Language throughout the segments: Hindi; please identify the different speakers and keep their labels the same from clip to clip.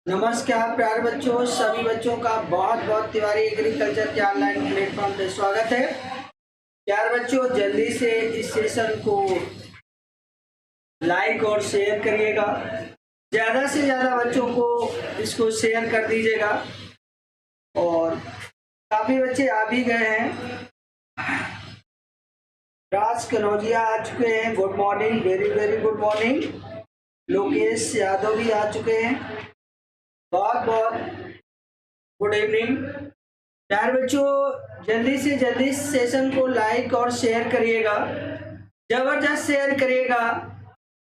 Speaker 1: नमस्कार प्यारे बच्चों, सभी बच्चों का बहुत बहुत तिवारी एग्रीकल्चर के ऑनलाइन प्लेटफॉर्म पे स्वागत है। प्यारे बच्चों, जल्दी से इस सेशन को लाइक और शेयर करिएगा। ज़्यादा से ज़्यादा बच्चों को इसको शेयर कर दीजिएगा। और काफ़ी बच्चे आ भी गए हैं। राज कनौजिया आ चुके हैं, good morning, very very good morning. Lokesh Yadav भी आ चुके हैं, बहुत बहुत गुड इवनिंग। प्यारे बच्चों, जल्दी से जल्दी सेशन को लाइक और शेयर करिएगा, जबरदस्त शेयर करिएगा।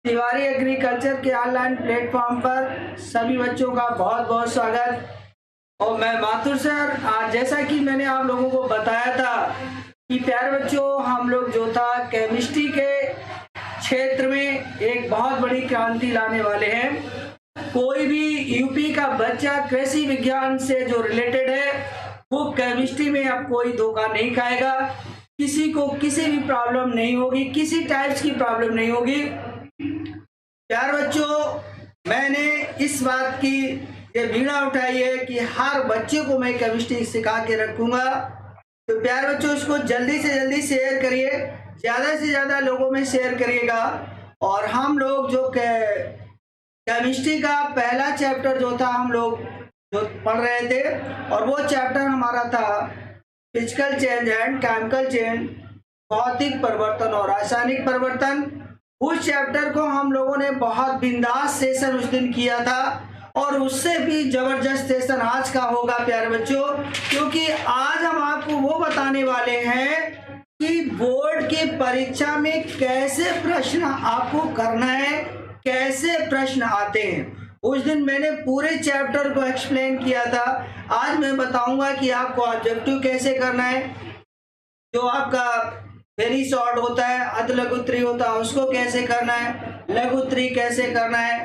Speaker 1: तिवारी एग्रीकल्चर के ऑनलाइन प्लेटफॉर्म पर सभी बच्चों का बहुत बहुत स्वागत। और मैं माथुर सर, आज जैसा कि मैंने आप लोगों को बताया था कि प्यारे बच्चों, हम लोग जो था केमिस्ट्री के क्षेत्र में एक बहुत बड़ी क्रांति लाने वाले हैं। कोई भी यूपी का बच्चा कृषि विज्ञान से जो रिलेटेड है वो केमिस्ट्री में अब कोई धोखा नहीं खाएगा। किसी को किसी भी प्रॉब्लम नहीं होगी, किसी टाइप्स की प्रॉब्लम नहीं होगी। प्यारे बच्चों, मैंने इस बात की ये बीड़ा उठाई है कि हर बच्चे को मैं केमिस्ट्री सिखा के रखूंगा। तो प्यारे बच्चों, इसको जल्दी से जल्दी शेयर करिए, ज़्यादा से ज़्यादा लोगों में शेयर करिएगा। और हम लोग जो केमिस्ट्री का पहला चैप्टर जो था हम लोग जो पढ़ रहे थे, और वो चैप्टर हमारा था physical change and chemical change, भौतिक परिवर्तन और रासायनिक परिवर्तन। उस चैप्टर को हम लोगों ने बहुत बिंदास सेशन उस दिन किया था, और उससे भी जबरदस्त सेशन आज का होगा प्यारे बच्चों, क्योंकि आज हम आपको वो बताने वाले हैं कि बोर्ड की परीक्षा में कैसे प्रश्न आपको करना है, कैसे प्रश्न आते हैं। उस दिन मैंने पूरे चैप्टर को एक्सप्लेन किया था। आज मैं बताऊंगा कि आपको ऑब्जेक्टिव कैसे करना है, जो आपका वेरी शॉर्ट होता है, अध लघुत्तरी होता है, उसको कैसे करना है, लघुत्तरी कैसे करना है,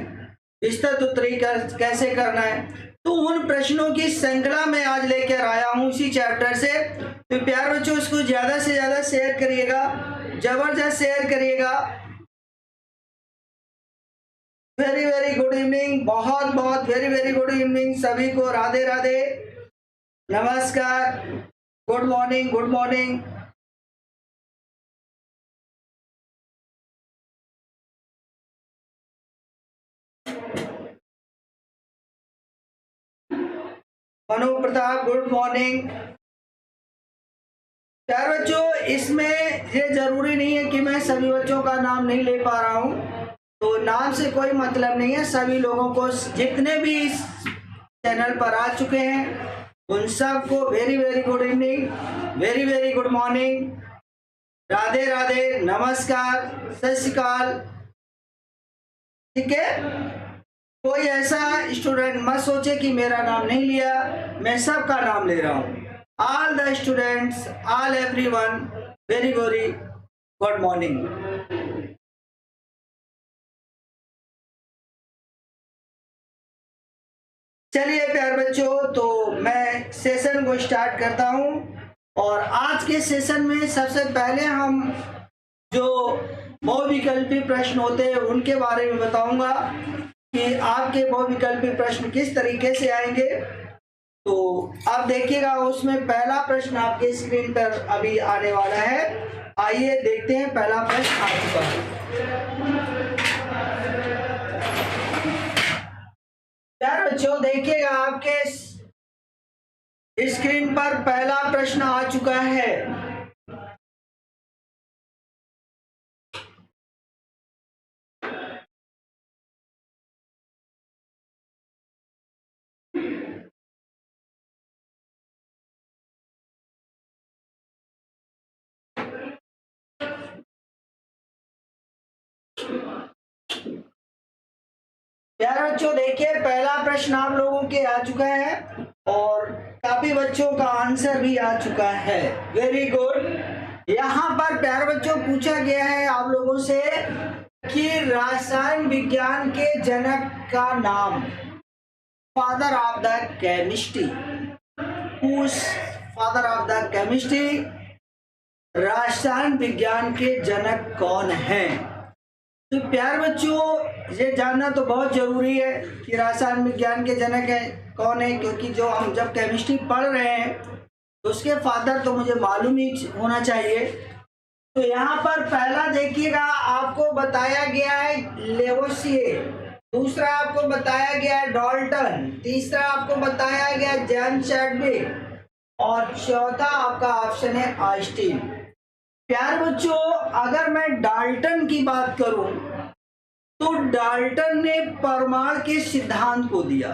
Speaker 1: विस्तृत उत्तरी कैसे करना है। तो उन प्रश्नों की श्रृंखला में आज लेकर आया हूं इसी चैप्टर से। तो प्यारे बच्चों, इसको ज्यादा से ज्यादा शेयर करिएगा, जबरदस्त शेयर करिएगा। वेरी वेरी गुड इवनिंग, बहुत बहुत वेरी वेरी गुड इवनिंग सभी को। राधे राधे, नमस्कार, good morning, good morning. Manu Pratap, good morning. प्यारे बच्चों, इसमें ये जरूरी नहीं है कि मैं सभी बच्चों का नाम नहीं ले पा रहा हूँ, तो नाम से कोई मतलब नहीं है। सभी लोगों को, जितने भी इस चैनल पर आ चुके हैं, उन सबको very very good evening, very very good morning, Radhe Radhe, नमस्कार, सत श्री अकाल। ठीक है, कोई ऐसा स्टूडेंट मत सोचे कि मेरा नाम नहीं लिया, मैं सबका नाम ले रहा हूँ। All the students, all everyone, very very good morning. चलिए प्यारे बच्चों, तो मैं सेशन को स्टार्ट करता हूं। और आज के सेशन में सबसे पहले हम जो बहुविकल्पी प्रश्न होते हैं उनके बारे में बताऊंगा कि आपके बहुविकल्पी प्रश्न किस तरीके से आएंगे। तो आप देखिएगा, उसमें पहला प्रश्न आपके स्क्रीन पर अभी आने वाला है। आइए देखते हैं, पहला प्रश्न आ चुका है। प्यारे बच्चों, देखिएगा, आपके स्क्रीन पर पहला प्रश्न आ चुका है। प्यारे बच्चों, देखिए, पहला प्रश्न आप लोगों के आ चुका है, और काफी बच्चों का आंसर भी आ चुका है। Very good. यहाँ पर प्यारे बच्चों पूछा गया है आप लोगों से कि रसायन विज्ञान के जनक का नाम, father of the chemistry, father of the chemistry, रसायन विज्ञान के जनक कौन है। तो प्यारे बच्चों, ये जानना तो बहुत जरूरी है कि रसायन विज्ञान के जनक है कौन है, क्योंकि जो हम जब केमिस्ट्री पढ़ रहे हैं तो उसके फादर तो मुझे मालूम ही होना चाहिए। तो यहाँ पर पहला देखिएगा, आपको बताया गया है लेवोसिए, दूसरा आपको बताया गया है डाल्टन, तीसरा आपको बताया गया जेम्स चैडविक और चौथा आपका ऑप्शन है आइंस्टीन। प्यारे बच्चों, अगर मैं डाल्टन की बात करूं तो डाल्टन ने परमाणु के सिद्धांत को दिया।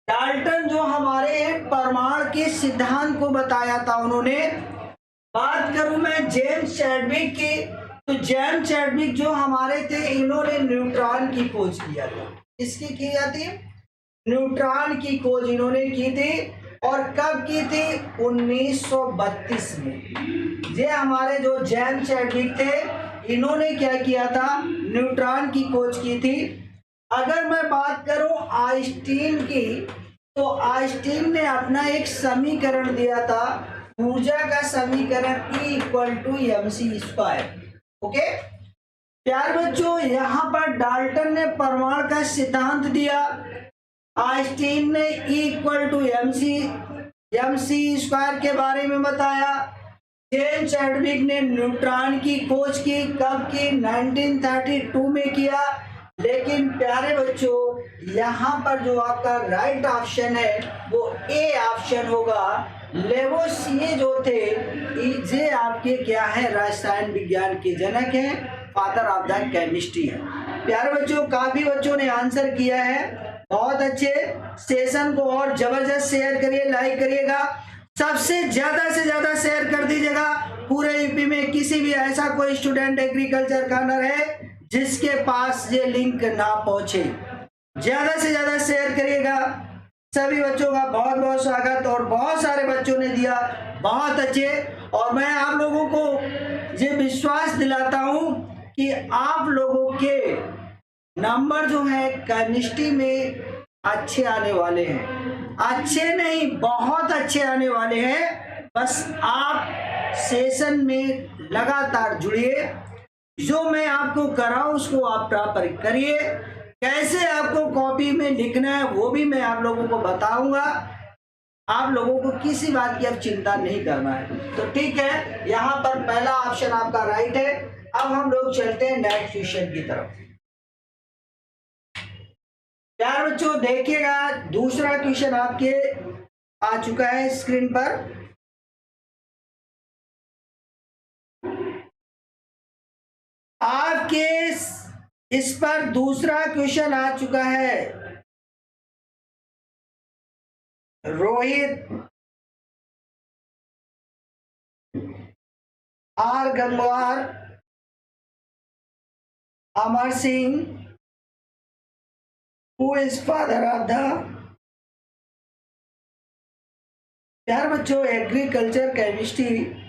Speaker 1: डाल्टन जो हमारे परमाणु के सिद्धांत को बताया था उन्होंने। बात करूं मैं जेम्स चैडविक की, तो जेम्स चैडविक जो हमारे थे, इन्होंने न्यूट्रॉन की खोज किया था। किसकी की थी? न्यूट्रॉन की खोज इन्होंने की थी। और कब की थी? 1932 में। ये हमारे जो जेम्स चैडविक थे, इन्होंने क्या किया था? न्यूट्रॉन की खोज की थी। अगर मैं बात करूं आइंस्टीन की, तो आइंस्टीन ने अपना एक समीकरण दिया था, ऊर्जा का समीकरण E=mc²। ओके प्यारे बच्चों, यहाँ पर डाल्टन ने परमाणु का सिद्धांत दिया, आइंस्टीन ने E=mc² के बारे में बताया, जेम्स चैडविक ने न्यूट्रॉन की खोज की। कब की? 1932 में किया। लेकिन प्यारे बच्चों, यहाँ पर जो आपका राइट ऑप्शन है वो ए ऑप्शन होगा। लेवोसिए जो थे, ये आपके क्या है? रसायन विज्ञान के जनक हैं, फादर ऑफ द केमिस्ट्री है। प्यारे बच्चों, काफी बच्चों ने आंसर किया है, बहुत अच्छे। सेशन को और जबरदस्त शेयर करिए, लाइक करिएगा, सबसे ज्यादा से ज्यादा शेयर कर दीजिएगा। पूरे यूपी में किसी भी ऐसा कोई स्टूडेंट एग्रीकल्चर का न रहे जिसके पास ये लिंक ना पहुंचे। ज्यादा से ज्यादा शेयर करिएगा। सभी बच्चों का बहुत बहुत स्वागत, और बहुत सारे बच्चों ने दिया, बहुत अच्छे। और मैं आप लोगों को ये विश्वास दिलाता हूं कि आप लोगों के नंबर जो है केमिस्ट्री में अच्छे आने वाले हैं। अच्छे नहीं, बहुत अच्छे आने वाले हैं। बस आप सेशन में लगातार जुड़िए, जो मैं आपको कराऊं उसको आप प्रॉपर करिए। कैसे आपको कॉपी में लिखना है वो भी मैं आप लोगों को बताऊंगा। आप लोगों को किसी बात की अब चिंता नहीं करना है। तो ठीक है, यहाँ पर पहला ऑप्शन आपका राइट है। अब हम लोग चलते हैं नेक्स्ट क्वेश्चन की तरफ। प्यारे बच्चों देखिएगा, दूसरा क्वेश्चन आपके आ चुका है स्क्रीन पर। आपके इस पर दूसरा क्वेश्चन आ चुका है। Rohit R Gangwar, Amar Singh, who is father of the. प्यारे बच्चों, एग्रीकल्चर केमिस्ट्री,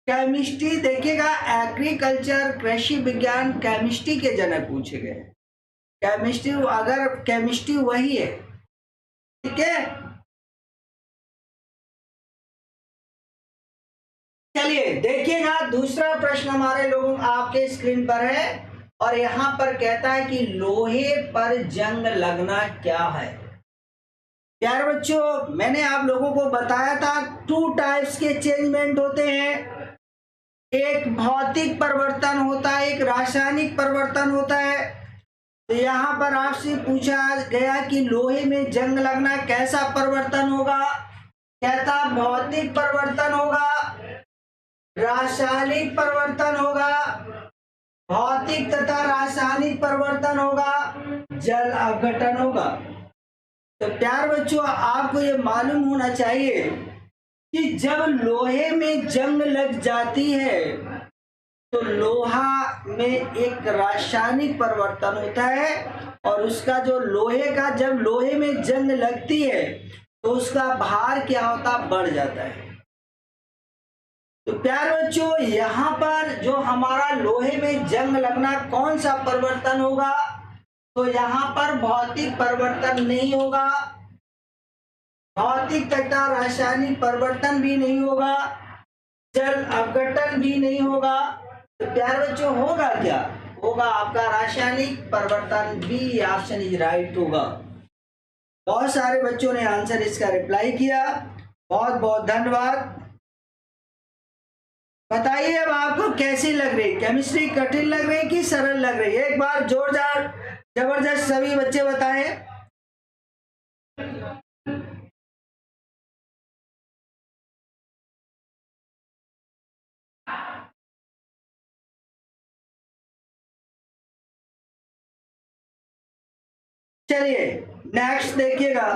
Speaker 1: केमिस्ट्री देखिएगा, एग्रीकल्चर कृषि विज्ञान केमिस्ट्री के जनक पूछे गए। केमिस्ट्री, अगर केमिस्ट्री वही है, ठीक है। चलिए देखिएगा, दूसरा प्रश्न हमारे लोगों आपके स्क्रीन पर है, और यहां पर कहता है कि लोहे पर जंग लगना क्या है। प्यारे बच्चों, मैंने आप लोगों को बताया था 2 टाइप्स के चेंजमेंट होते हैं। एक भौतिक परिवर्तन होता है, एक रासायनिक परिवर्तन होता है। तो यहाँ पर आपसे पूछा गया कि लोहे में जंग लगना कैसा परिवर्तन होगा। कहता भौतिक परिवर्तन होगा, रासायनिक परिवर्तन होगा, भौतिक तथा रासायनिक परिवर्तन होगा, जल अपघटन होगा। तो प्यारे बच्चों, आपको ये मालूम होना चाहिए कि जब लोहे में जंग लग जाती है तो लोहा में एक रासायनिक परिवर्तन होता है, और उसका जो लोहे का जब लोहे में जंग लगती है तो उसका भार क्या होता? बढ़ जाता है। तो प्यारे बच्चों, यहाँ पर जो हमारा लोहे में जंग लगना कौन सा परिवर्तन होगा? तो यहाँ पर भौतिक परिवर्तन नहीं होगा, भौतिक तथा रासायनिक परिवर्तन भी नहीं होगा, जल अपघटन भी नहीं होगा। तो प्यारे बच्चों, होगा क्या? होगा आपका रासायनिक परिवर्तन। बी ऑप्शन इज राइट होगा। बहुत सारे बच्चों ने आंसर इसका रिप्लाई किया, बहुत बहुत धन्यवाद। बताइए अब आपको कैसी लग रही, केमिस्ट्री कठिन लग रही कि सरल लग रही है? एक बार जोरदार जबरदस्त सभी बच्चे बताएं। चलिए नेक्स्ट देखिएगा।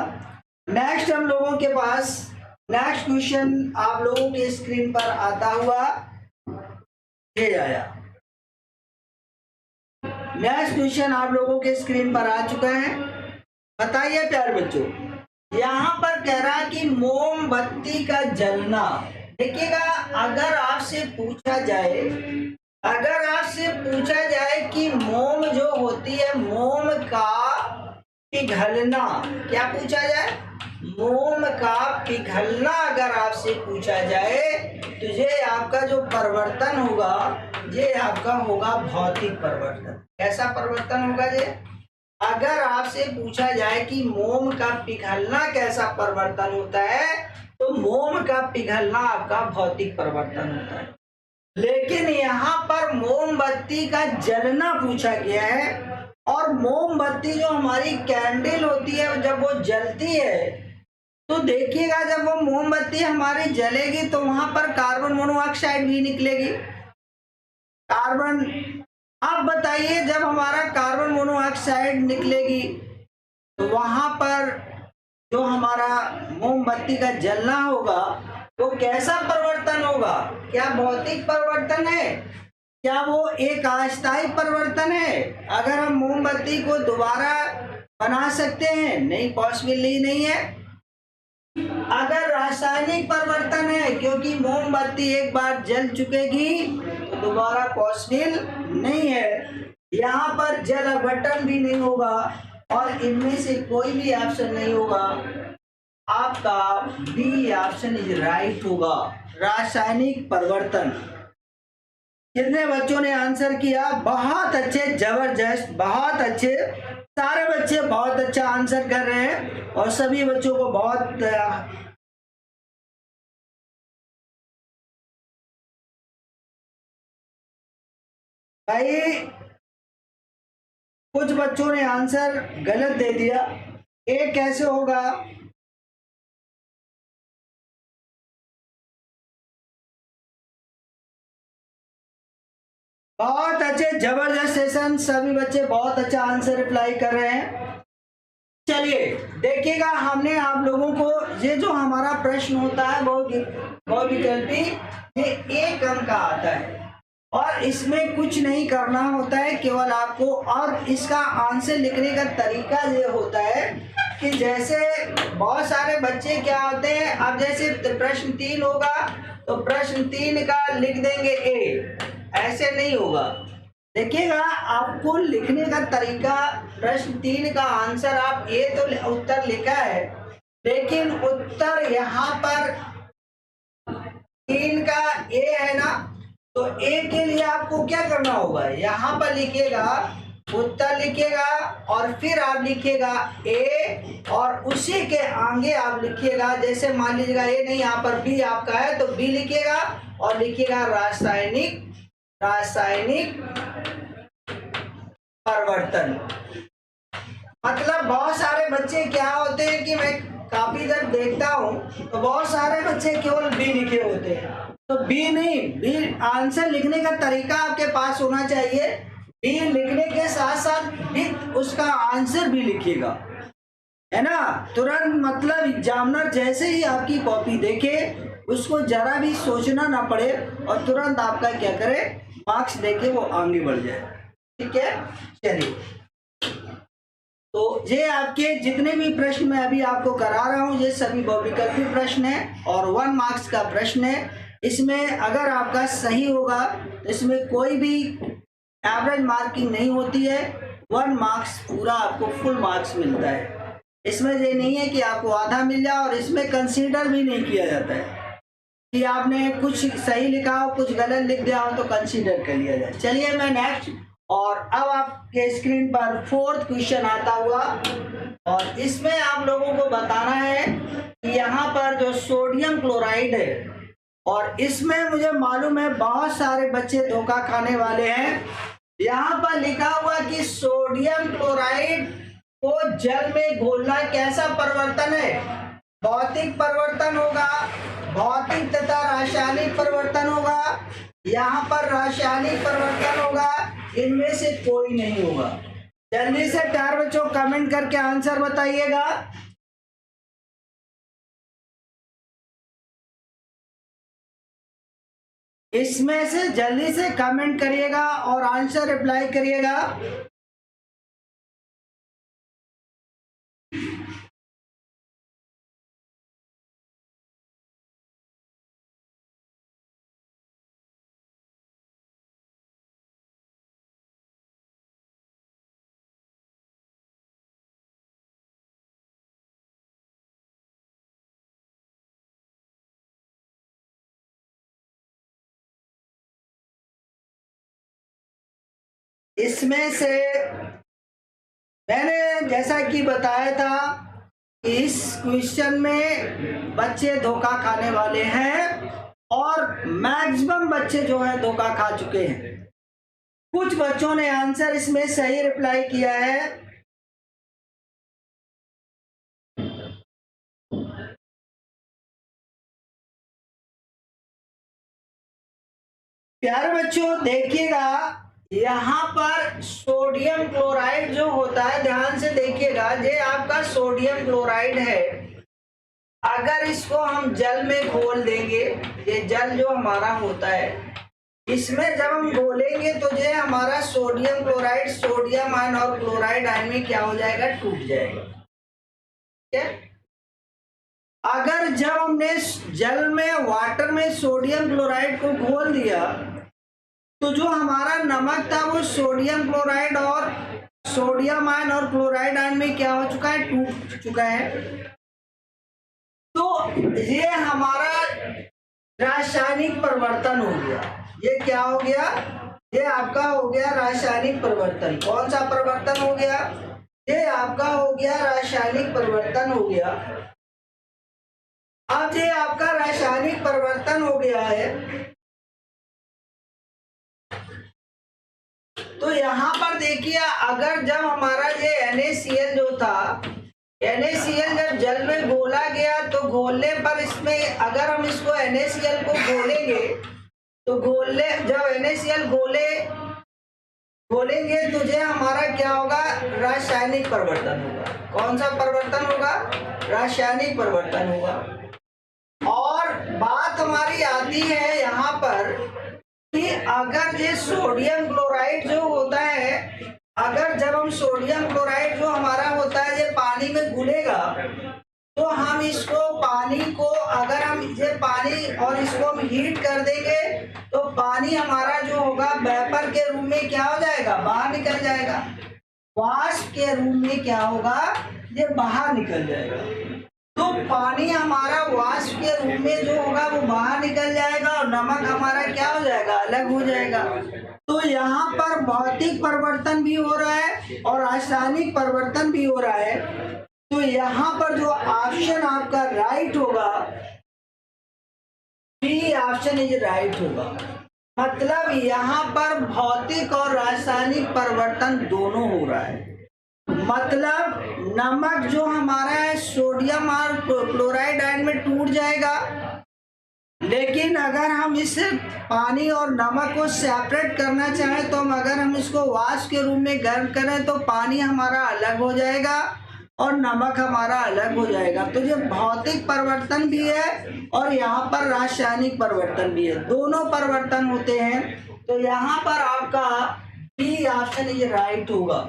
Speaker 1: नेक्स्ट हम लोगों के पास नेक्स्ट क्वेश्चन आप लोगों के स्क्रीन पर आता हुआ ये आया। नेक्स्ट क्वेश्चन आप लोगों के स्क्रीन पर आ चुका है। बताइए प्यारे बच्चों, यहाँ पर कह रहा है कि मोमबत्ती का जलना। देखिएगा, अगर आपसे पूछा जाए कि मोम जो होती है, मोम का पिघलना, क्या पूछा जाए? मोम का पिघलना अगर आपसे पूछा जाए तो ये आपका जो परिवर्तन होगा, ये आपका होगा भौतिक परिवर्तन। कैसा परिवर्तन होगा ये? अगर आपसे पूछा जाए कि मोम का पिघलना कैसा परिवर्तन होता है, तो मोम का पिघलना आपका भौतिक परिवर्तन होता है। लेकिन यहाँ पर मोमबत्ती का जलना पूछा गया है, और मोमबत्ती जो हमारी कैंडल होती है, जब वो जलती है तो देखिएगा, जब वो मोमबत्ती हमारी जलेगी तो वहां पर कार्बन मोनोऑक्साइड भी निकलेगी। कार्बन, अब बताइए, जब हमारा कार्बन मोनोऑक्साइड निकलेगी तो वहां पर जो हमारा मोमबत्ती का जलना होगा वो कैसा परिवर्तन होगा? क्या भौतिक परिवर्तन है? क्या वो एक अस्थायी परिवर्तन है? अगर हम मोमबत्ती को दोबारा बना सकते हैं? नहीं, पॉसिबल ही नहीं है। अगर रासायनिक परिवर्तन है, क्योंकि मोमबत्ती एक बार जल चुकेगी तो दोबारा पॉसिबल नहीं है। यहाँ पर जल अपघटन भी नहीं होगा, और इनमें से कोई भी ऑप्शन नहीं होगा। आपका बी ऑप्शन इज राइट होगा, रासायनिक परिवर्तन। कितने बच्चों ने आंसर किया? बहुत अच्छे, जबरदस्त, बहुत अच्छे, सारे बच्चे बहुत अच्छा आंसर कर रहे हैं, और सभी बच्चों को बहुत भाई, कुछ बच्चों ने आंसर गलत दे दिया। ये कैसे होगा? बहुत अच्छे, जबरदस्त सेशन, सभी बच्चे बहुत अच्छा आंसर रिप्लाई कर रहे हैं। चलिए देखिएगा, हमने आप लोगों को ये जो हमारा प्रश्न होता है वो विकल्पी, ये 1 अंक का आता है, और इसमें कुछ नहीं करना होता है, केवल आपको, और इसका आंसर लिखने का तरीका ये होता है कि जैसे बहुत सारे बच्चे क्या होते हैं, अब जैसे प्रश्न 3 होगा तो प्रश्न 3 का लिख देंगे ए, ऐसे नहीं होगा। देखिएगा, आपको लिखने का तरीका, प्रश्न 3 का आंसर आप ए तो उत्तर लिखा है, लेकिन उत्तर यहाँ पर 3 का ए है ना, तो ए के लिए आपको क्या करना होगा? यहाँ पर लिखिएगा, उत्तर लिखिएगा, और फिर आप लिखिएगा ए, और उसी के आगे आप लिखिएगा, जैसे मान लीजिएगा ए नहीं, यहाँ पर बी आपका है तो बी लिखिएगा, और लिखिएगा रासायनिक परिवर्तन। मतलब बहुत सारे बच्चे क्या होते हैं कि मैं काफी जब देखता हूँ तो बहुत सारे बच्चे केवल बी लिखे होते हैं, तो बी नहीं, बी आंसर लिखने का तरीका आपके पास होना चाहिए। बी लिखने के साथ साथ बी उसका आंसर भी लिखिएगा, है ना? तुरंत, मतलब एग्जामिनर जैसे ही आपकी कॉपी देखे उसको जरा भी सोचना ना पड़े, और तुरंत आपका क्या करे, मार्क्स देके वो आगे बढ़ जाए। ठीक है, चलिए, तो ये आपके जितने भी प्रश्न मैं अभी आपको करा रहा हूँ ये सभी बहुविकल्पी प्रश्न है, और 1 मार्क्स का प्रश्न है। इसमें अगर आपका सही होगा तो इसमें कोई भी एवरेज मार्किंग नहीं होती है, 1 मार्क्स पूरा आपको फुल मार्क्स मिलता है। इसमें ये नहीं है कि आपको आधा मिल जाए, और इसमें कंसीडर भी नहीं किया जाता है कि आपने कुछ सही लिखा हो कुछ गलत लिख दिया हो तो कंसीडर कर लिया जाए। चलिए मैं नेक्स्ट और अब आपके स्क्रीन पर फोर्थ क्वेश्चन आता हुआ, और इसमें आप लोगों को बताना है कि यहाँ पर जो सोडियम क्लोराइड है, और इसमें मुझे मालूम है बहुत सारे बच्चे धोखा खाने वाले हैं। यहाँ पर लिखा हुआ कि सोडियम क्लोराइड को जल में घोलना कैसा परिवर्तन है? भौतिक परिवर्तन होगा, भौतिक तथा रासायनिक परिवर्तन होगा, यहाँ पर रासायनिक परिवर्तन होगा, इनमें से कोई नहीं होगा। जल्दी से प्यार बच्चों कमेंट करके आंसर बताइएगा। इसमें से जल्दी से कमेंट करिएगा और आंसर रिप्लाई करिएगा। इसमें से मैंने जैसा कि बताया था कि इस क्वेश्चन में बच्चे धोखा खाने वाले हैं, और मैक्सिमम बच्चे जो है धोखा खा चुके हैं। कुछ बच्चों ने आंसर इसमें सही रिप्लाई किया है। प्यारे बच्चों देखिएगा, यहाँ पर सोडियम क्लोराइड जो होता है, ध्यान से देखिएगा, ये आपका सोडियम क्लोराइड है। अगर इसको हम जल में घोल देंगे, ये जल जो हमारा होता है, इसमें जब हम घोलेंगे तो ये हमारा सोडियम क्लोराइड सोडियम आयन और क्लोराइड आयन में क्या हो जाएगा? टूट जाएगा। ठीक है। अगर जब हमने जल में, वाटर में सोडियम क्लोराइड को घोल दिया, तो जो हमारा नमक था वो सोडियम क्लोराइड और सोडियम आयन और क्लोराइड आयन में क्या हो चुका है? टूट चुका है। तो ये हमारा रासायनिक परिवर्तन हो गया। ये क्या हो गया? ये आपका हो गया रासायनिक परिवर्तन। कौन सा परिवर्तन हो गया? ये आपका हो गया रासायनिक परिवर्तन हो गया। अब ये आपका रासायनिक परिवर्तन हो गया है, तो यहाँ पर देखिए, अगर जब हमारा ये NaCl जो था, NaCl जब जल में घोला गया, तो घोलने पर इसमें अगर हम इसको NaCl को घोलेंगे, तो जब NaCl घोलेंगे तो ये हमारा क्या होगा? रासायनिक परिवर्तन होगा। कौन सा परिवर्तन होगा? रासायनिक परिवर्तन होगा। और बात हमारी आती है यहाँ पर कि अगर ये सोडियम क्लोराइड जो होता है, अगर जब हम सोडियम क्लोराइड जो हमारा होता है ये पानी में घुलेगा, तो हम इसको पानी को, अगर हम ये पानी और इसको हम हीट कर देंगे, तो पानी हमारा जो होगा वेपर के रूप में क्या हो जाएगा? बाहर निकल जाएगा। वाष्प के रूप में क्या होगा? ये बाहर निकल जाएगा। तो पानी हमारा वाष्प के रूप में जो होगा वो बाहर निकल जाएगा, और नमक हमारा क्या हो जाएगा? अलग हो जाएगा। तो यहाँ पर भौतिक परिवर्तन भी हो रहा है और रासायनिक परिवर्तन भी हो रहा है। तो यहाँ पर जो ऑप्शन आपका राइट होगा, बी ऑप्शन इज राइट होगा। मतलब यहाँ पर भौतिक और रासायनिक परिवर्तन दोनों हो रहा है। मतलब नमक जो हमारा है सोडियम और क्लोराइड आयन में टूट जाएगा, लेकिन अगर हम इस पानी और नमक को सेपरेट करना चाहें, तो अगर हम इसको वाष्प के रूप में गर्म करें, तो पानी हमारा अलग हो जाएगा और नमक हमारा अलग हो जाएगा। तो ये भौतिक परिवर्तन भी है और यहाँ पर रासायनिक परिवर्तन भी है, दोनों परिवर्तन होते हैं। तो यहाँ पर आपका बी ऑप्शन इज राइट होगा।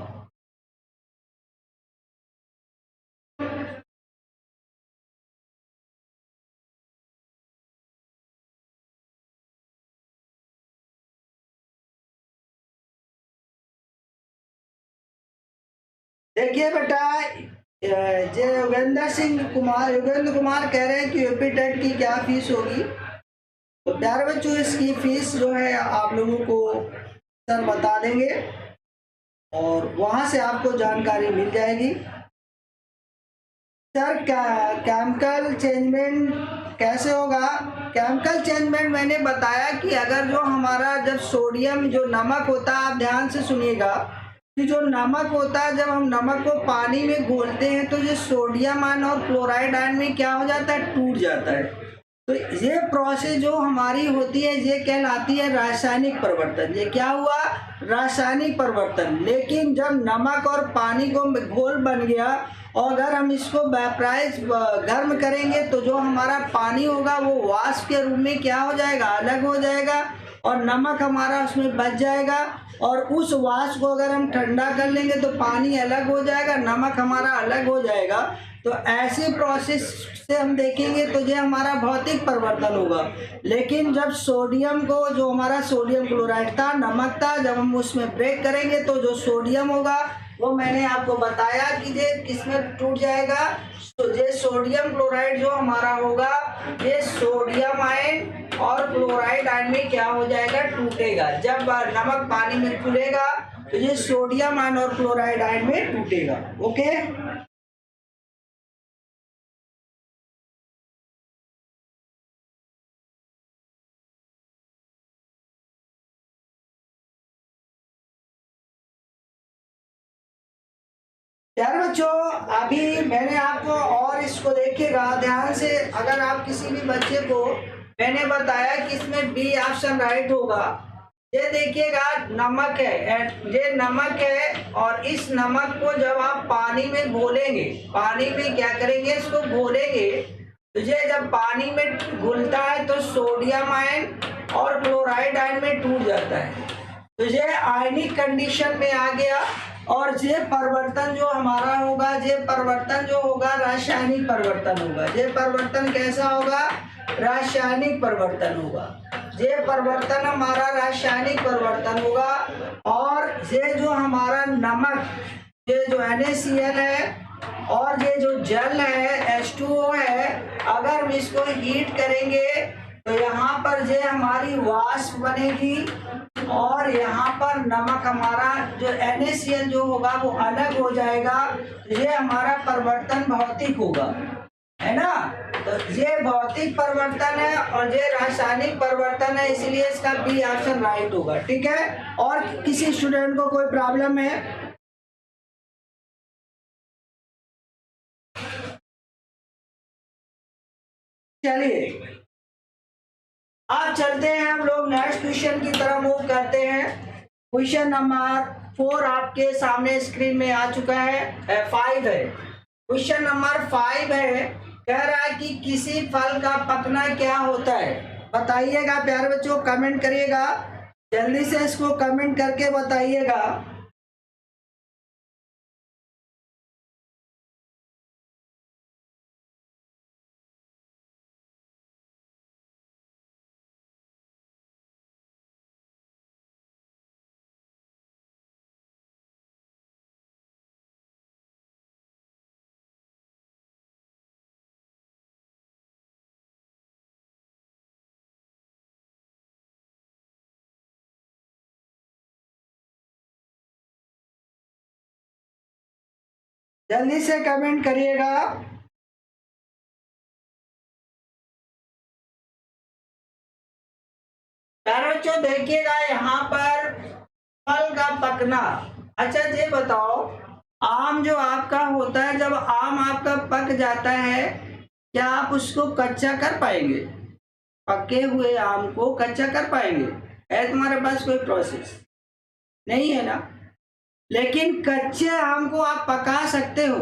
Speaker 1: देखिए बेटा, योगेंद्र कुमार कह रहे हैं कि यूपी टेट की क्या फीस होगी। तो प्यारे बच्चों, इसकी फीस जो है आप लोगों को सर बता देंगे। और वहाँ से आपको जानकारी मिल जाएगी। सर केमिकल चेंजमेंट कैसे होगा? केमिकल चेंजमेंट मैंने बताया कि अगर जो हमारा जब सोडियम जो नमक होता है, आप ध्यान से सुनिएगा कि जो नमक होता है जब हम नमक को पानी में घोलते हैं तो ये सोडियम आयन और क्लोराइड आयन में क्या हो जाता है, टूट जाता है। तो ये प्रोसेस जो हमारी होती है ये कहलाती है रासायनिक परिवर्तन। ये क्या हुआ? रासायनिक परिवर्तन। लेकिन जब नमक और पानी को घोल बन गया और अगर हम इसको वेपराइज गर्म करेंगे तो जो हमारा पानी होगा वो वाष्प के रूप में क्या हो जाएगा, अलग हो जाएगा और नमक हमारा उसमें बच जाएगा। और उस वाष्प को अगर हम ठंडा कर लेंगे तो पानी अलग हो जाएगा, नमक हमारा अलग हो जाएगा। तो ऐसे प्रोसेस से हम देखेंगे तो ये हमारा भौतिक परिवर्तन होगा। लेकिन जब सोडियम को, जो हमारा सोडियम क्लोराइड था, नमक था, जब हम उसमें ब्रेक करेंगे तो जो सोडियम होगा वो मैंने आपको बताया कि ये किसमें टूट जाएगा। तो ये सोडियम क्लोराइड जो हमारा होगा ये सोडियम आयन और क्लोराइड आयन में क्या हो जाएगा, टूटेगा। जब नमक पानी में घुलेगा तो ये सोडियम आयन और क्लोराइड आयन में टूटेगा। ओके, यार बच्चों अभी मैंने आपको, और इसको देखिएगा ध्यान से, अगर आप किसी भी बच्चे को, मैंने बताया कि इसमें बी ऑप्शन राइट होगा। ये देखिएगा नमक है, ये नमक है और इस नमक को जब आप पानी में घोलेंगे, पानी में क्या करेंगे, इसको घोलेंगे तो ये जब पानी में घुलता है तो सोडियम आयन और क्लोराइड आयन में टूट जाता है। तो ये आयनिक कंडीशन में आ गया और ये परिवर्तन जो हमारा होगा, ये परिवर्तन जो होगा रासायनिक परिवर्तन होगा। ये परिवर्तन कैसा होगा? रासायनिक परिवर्तन होगा। ये परिवर्तन हमारा रासायनिक परिवर्तन होगा। और ये जो हमारा नमक, ये जो NaCl है और ये जो जल है H2O है, अगर हम इसको हीट करेंगे तो यहाँ पर ये हमारी वाष्प बनेगी और यहाँ पर नमक हमारा जो NaCl जो होगा वो अलग हो जाएगा। ये हमारा परिवर्तन भौतिक होगा, है ना। तो ये भौतिक परिवर्तन है और ये रासायनिक परिवर्तन है, इसलिए इसका बी ऑप्शन राइट होगा। ठीक है, और किसी स्टूडेंट को कोई प्रॉब्लम है? चलिए अब चलते हैं हम लोग नेक्स्ट क्वेश्चन की तरफ मूव करते हैं। क्वेश्चन नंबर 4 आपके सामने स्क्रीन में आ चुका है, 5 है। क्वेश्चन नंबर 5 है, कह रहा है कि किसी फल का पकना क्या होता है? बताइएगा प्यारे बच्चों, कमेंट करिएगा, जल्दी से इसको कमेंट करके बताइएगा। जल्दी से कमेंट करिएगा। बच्चों देखिएगा यहाँ पर फल का पकना। अच्छा ये बताओ, आम जो आपका होता है, जब आम आपका पक जाता है क्या आप उसको कच्चा कर पाएंगे? पके हुए आम को कच्चा कर पाएंगे? है तुम्हारे पास कोई प्रोसेस? नहीं है ना। लेकिन कच्चे आम को आप पका सकते हो।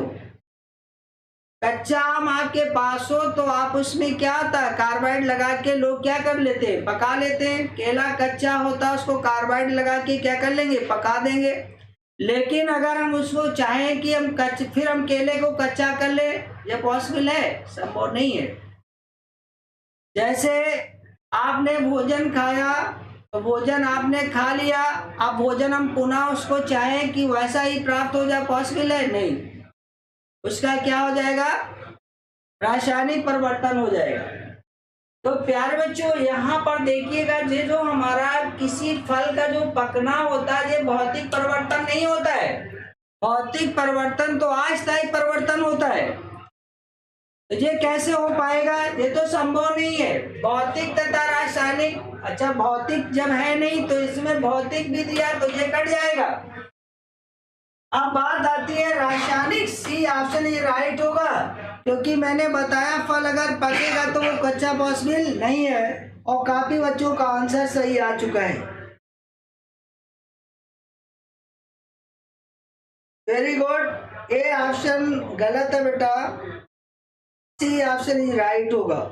Speaker 1: कच्चा आम आपके पास हो तो आप उसमें क्या होता है, कार्बाइड लगा के लोग क्या कर लेते हैं, पका लेते हैं। केला कच्चा होता है, उसको कार्बाइड लगा के क्या कर लेंगे, पका देंगे। लेकिन अगर हम उसको चाहें कि हम फिर हम केले को कच्चा कर ले, ये पॉसिबल है? संभव नहीं है। जैसे आपने भोजन खाया तो भोजन आपने खा लिया, अब भोजन हम पुनः उसको चाहें कि वैसा ही प्राप्त हो जाए, पॉसिबल है? नहीं। उसका क्या हो जाएगा, रासायनिक परिवर्तन हो जाएगा। तो प्यारे बच्चों यहाँ पर देखिएगा, ये जो हमारा किसी फल का जो पकना होता है, ये भौतिक परिवर्तन नहीं होता है। भौतिक परिवर्तन तो अस्थायी परिवर्तन होता है। तो ये कैसे हो पाएगा? ये तो संभव नहीं है। भौतिक तथा रासायनिक, अच्छा भौतिक जब है नहीं तो इसमें भौतिक भी दिया तो ये कट जाएगा। अब बात आती है रासायनिक, सी ऑप्शन ये राइट होगा, क्योंकि मैंने बताया फल अगर पकेगा तो वो कच्चा पॉसिबल नहीं है, और काफी बच्चों का आंसर सही आ चुका है। वेरी गुड, ए ऑप्शन गलत है बेटा, सी ऑप्शन ही राइट होगा।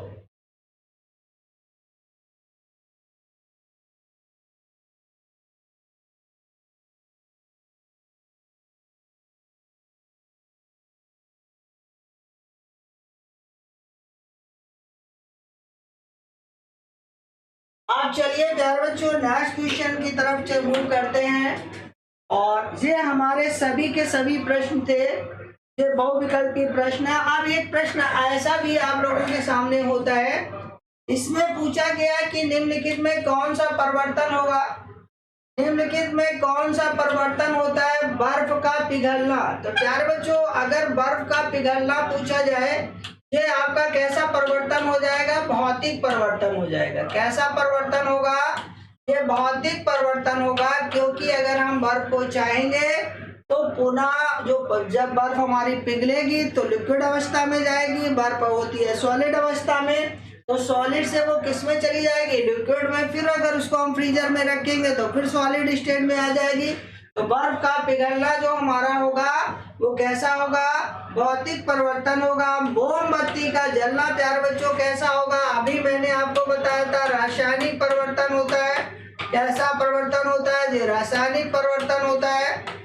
Speaker 1: आप चलिए प्यारे बच्चों नेक्स्ट क्वेश्चन की तरफ मूव करते हैं। और ये हमारे सभी के सभी प्रश्न थे, ये बहुविकल्पी प्रश्न है। अब एक प्रश्न ऐसा भी आप लोगों के सामने होता है, इसमें पूछा गया कि निम्नलिखित में कौन सा परिवर्तन होगा। निम्नलिखित में कौन सा परिवर्तन होता है? बर्फ का पिघलना। तो प्यारे बच्चों अगर बर्फ का पिघलना पूछा जाए, ये आपका कैसा परिवर्तन हो जाएगा? भौतिक परिवर्तन हो जाएगा। कैसा परिवर्तन होगा? ये भौतिक परिवर्तन होगा, क्योंकि अगर हम बर्फ को चाहेंगे तो पुनः जब बर्फ हमारी पिघलेगी तो लिक्विड अवस्था में जाएगी। बर्फ होती है सॉलिड अवस्था में, तो सॉलिड से वो किस में चली जाएगी? लिक्विड में। फिर अगर उसको हम फ्रीजर में रखेंगे तो फिर सॉलिड स्टेट में आ जाएगी। तो बर्फ का पिघलना जो हमारा होगा वो कैसा होगा? भौतिक परिवर्तन होगा। मोमबत्ती का जलना प्यारे बच्चों कैसा होगा? अभी मैंने आपको बताया था रासायनिक परिवर्तन होता है। कैसा परिवर्तन होता है? ये रासायनिक परिवर्तन होता है।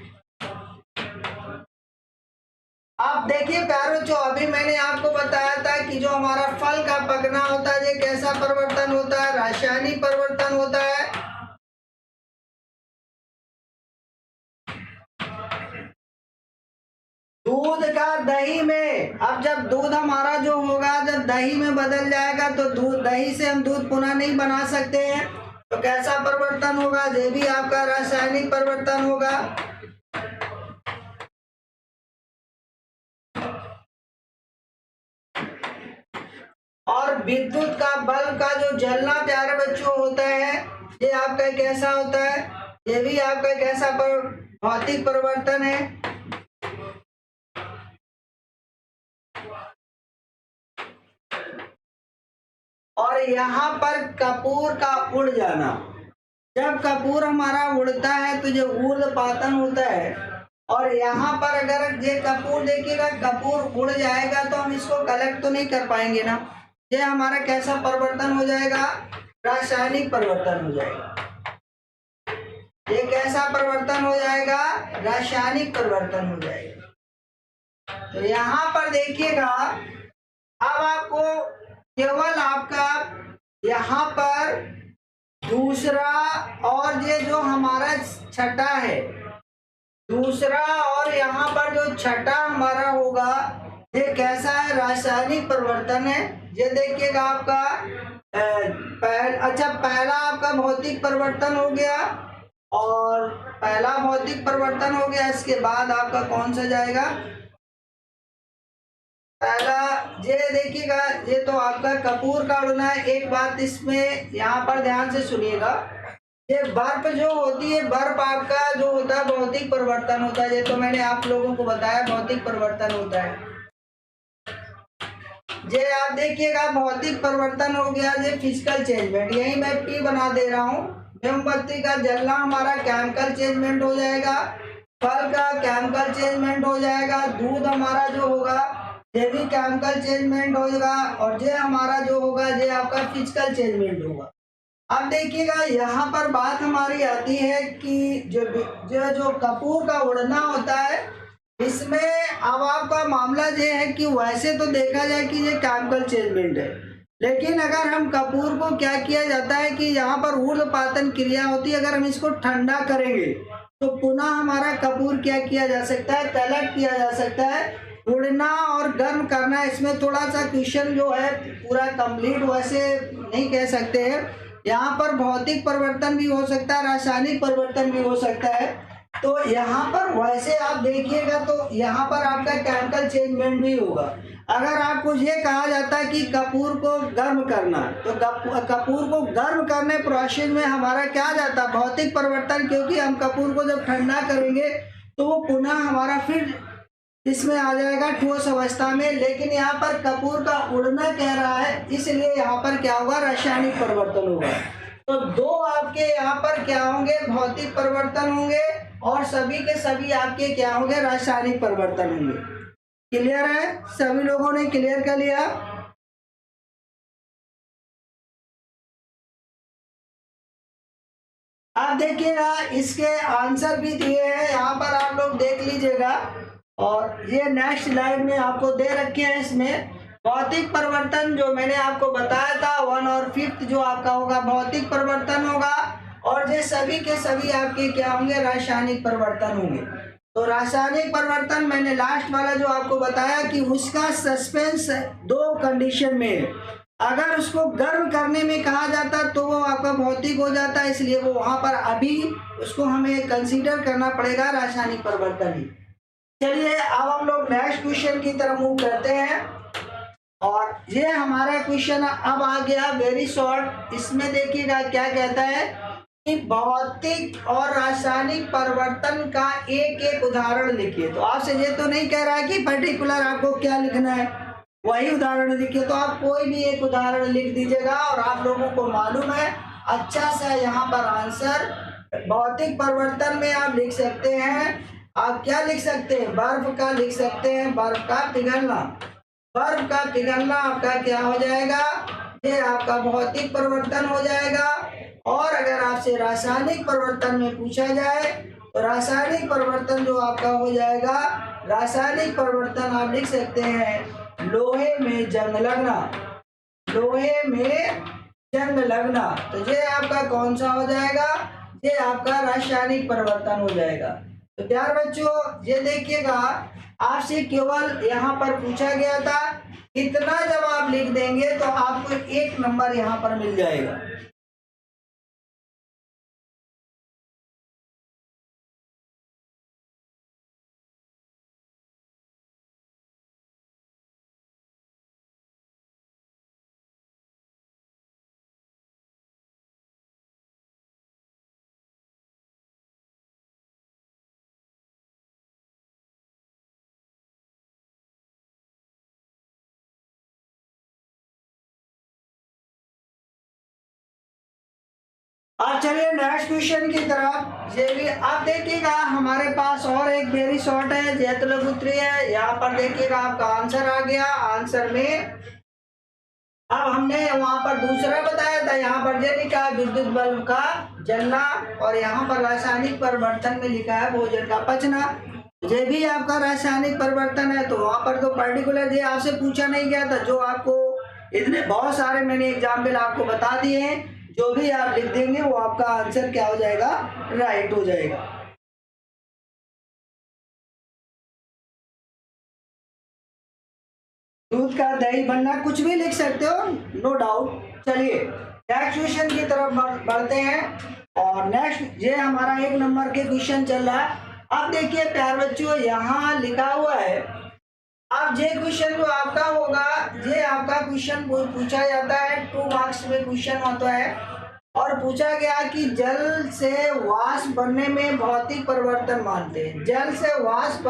Speaker 1: आप देखिए प्यारे बच्चों, अभी मैंने आपको बताया था कि जो हमारा फल का पकना होता है, ये कैसा परिवर्तन होता है? रासायनिक परिवर्तन होता है। दूध का दही में, अब जब दूध हमारा जो होगा जब दही में बदल जाएगा तो दूध, दही से हम दूध पुनः नहीं बना सकते हैं, तो कैसा परिवर्तन होगा? ये भी आपका रासायनिक परिवर्तन होगा। और विद्युत का बल्ब का जो जलना प्यारे बच्चों होता है, ये आपका कैसा होता है? ये भी आपका कैसा भौतिक परिवर्तन है। और यहाँ पर कपूर का उड़ जाना, जब कपूर हमारा उड़ता है तो जो ऊर्ध्वपातन होता है, और यहाँ पर अगर ये कपूर देखिएगा, कपूर उड़ जाएगा तो हम इसको कलेक्ट तो नहीं कर पाएंगे ना। ये हमारा कैसा परिवर्तन हो जाएगा? रासायनिक परिवर्तन हो जाएगा। ये कैसा परिवर्तन हो जाएगा? रासायनिक परिवर्तन हो जाएगा। तो यहाँ पर देखिएगा, अब आपको केवल आपका यहाँ पर दूसरा और ये जो हमारा छठा है, दूसरा और यहाँ पर जो छठा हमारा होगा, ये कैसा है? रासायनिक परिवर्तन है। ये देखिएगा आपका अच्छा पहला आपका भौतिक परिवर्तन हो गया, और पहला भौतिक परिवर्तन हो गया, इसके बाद आपका कौन सा जाएगा? पहला ये देखिएगा, ये तो आपका कपूर का उड़ना है। एक बात इसमें यहाँ पर ध्यान से सुनिएगा, ये बर्फ जो होती है, बर्फ आपका जो होता है भौतिक परिवर्तन होता है। ये तो मैंने आप लोगों को बताया भौतिक परिवर्तन होता है। ये आप देखिएगा भौतिक परिवर्तन हो गया, ये फिजिकल चेंजमेंट, यही मैं पी बना दे रहा हूँ। मोमबत्ती का जलना हमारा केमिकल चेंजमेंट हो जाएगा, फल का केमिकल चेंजमेंट हो जाएगा, दूध हमारा जो होगा ये भी केमिकल चेंजमेंट होगा, और ये हमारा जो होगा ये आपका फिजिकल चेंजमेंट होगा। अब देखिएगा यहाँ पर बात हमारी आती है कि जो कपूर का उड़ना होता है, इसमें अब आपका मामला ये है कि वैसे तो देखा जाए कि ये केमिकल चेंजमेंट है, लेकिन अगर हम कपूर को क्या किया जाता है कि यहाँ पर ऊर्ध्वपातन क्रिया होती है, अगर हम इसको ठंडा करेंगे तो पुनः हमारा कपूर क्या किया जा सकता है? कलेक्ट किया जा सकता है। उड़ना और गर्म करना, इसमें थोड़ा सा क्वेश्चन जो है पूरा कंप्लीट वैसे नहीं कह सकते हैं। यहाँ पर भौतिक परिवर्तन भी हो सकता है, रासायनिक परिवर्तन भी हो सकता है। तो यहाँ पर वैसे आप देखिएगा तो यहाँ पर आपका केमिकल चेंजमेंट भी होगा। अगर आपको ये कहा जाता है कि कपूर को गर्म करना, तो कपूर को गर्म करने प्रोसेस में हमारा क्या जाता है, भौतिक परिवर्तन, क्योंकि हम कपूर को जब ठंडा करेंगे तो वो पुनः हमारा फिर इसमें आ जाएगा ठोस अवस्था में। लेकिन यहाँ पर कपूर का उड़ना कह रहा है, इसलिए यहाँ पर क्या होगा, रासायनिक परिवर्तन होगा। तो दो आपके यहाँ पर क्या होंगे, भौतिक परिवर्तन होंगे, और सभी के सभी आपके क्या होंगे, रासायनिक परिवर्तन होंगे। क्लियर है? सभी लोगों ने क्लियर कर लिया? आप देखिएगा इसके आंसर भी दिए हैं यहाँ पर, आप लोग देख लीजिएगा। और ये नेक्स्ट स्लाइड में आपको दे रखे हैं। इसमें भौतिक परिवर्तन जो मैंने आपको बताया था 1 और 5 जो आपका होगा भौतिक परिवर्तन होगा, और ये सभी के सभी आपके क्या होंगे, रासायनिक परिवर्तन होंगे। तो रासायनिक परिवर्तन मैंने लास्ट वाला जो आपको बताया कि उसका सस्पेंस दो कंडीशन में है। अगर उसको गर्म करने में कहा जाता तो वो आपका भौतिक हो जाता, इसलिए वो वहां पर अभी उसको हमें कंसीडर करना पड़ेगा रासायनिक परिवर्तन ही। चलिए अब हम लोग नेक्स्ट क्वेश्चन की तरफ मूव करते हैं। और ये हमारा क्वेश्चन अब आ गया वेरी शॉर्ट। इसमें देखिएगा क्या कहता है कि भौतिक और रासायनिक परिवर्तन का एक एक उदाहरण लिखिए। तो आपसे ये तो नहीं कह रहा है कि पर्टिकुलर आपको क्या लिखना है, वही उदाहरण लिखिए। तो आप कोई भी एक उदाहरण लिख दीजिएगा, और आप लोगों को मालूम है अच्छा सा यहाँ पर आंसर भौतिक परिवर्तन में आप लिख सकते हैं। आप क्या लिख सकते हैं, बर्फ का लिख सकते हैं, बर्फ का पिघलना। बर्फ का पिघलना आपका क्या हो जाएगा, ये आपका भौतिक परिवर्तन हो जाएगा। और अगर आपसे रासायनिक परिवर्तन में पूछा जाए तो रासायनिक परिवर्तन जो आपका हो जाएगा, रासायनिक परिवर्तन आप लिख सकते हैं लोहे में जंग लगना। लोहे में जंग लगना, तो ये आपका कौन सा हो जाएगा, ये आपका रासायनिक परिवर्तन हो जाएगा। तो प्यार बच्चों ये देखिएगा, आपसे केवल यहाँ पर पूछा गया था इतना, जब आप लिख देंगे तो आपको 1 नंबर यहाँ पर मिल जाएगा। अब चलिए नेक्स्ट क्वेश्चन की तरफ। ये भी आप देखिएगा हमारे पास और एक वेरी शॉर्ट है, जैतलपुत्री है। यहाँ पर देखिएगा आपका आंसर आ गया। आंसर में अब हमने वहां पर दूसरा बताया था, यहाँ पर ये लिखा है विद्युत बल्ब का जलना, और यहाँ पर रासायनिक परिवर्तन में लिखा है भोजन का पचना। ये भी आपका रासायनिक परिवर्तन है। तो वहां पर तो पर्टिकुलर ये आपसे पूछा नहीं गया था, जो आपको इतने बहुत सारे मैंने एग्जाम्पल आपको बता दिए हैं। जो भी आप लिख देंगे वो आपका आंसर क्या हो जाएगा, राइट हो जाएगा। दूध का दही बनना, कुछ भी लिख सकते हो, नो डाउट। चलिए नेक्स्ट क्वेश्चन की तरफ बढ़ते हैं। और नेक्स्ट ये हमारा 1 नंबर के क्वेश्चन चल रहा है। अब देखिए प्यार बच्चों, यहाँ लिखा हुआ है, अब ये क्वेश्चन जो आपका होगा, ये आपका क्वेश्चन पूछा जाता है 2 मार्क्स में क्वेश्चन होता है। और पूछा गया कि जल से वाष्प बनने में भौतिक परिवर्तन मानते हैं। जल से वाष्प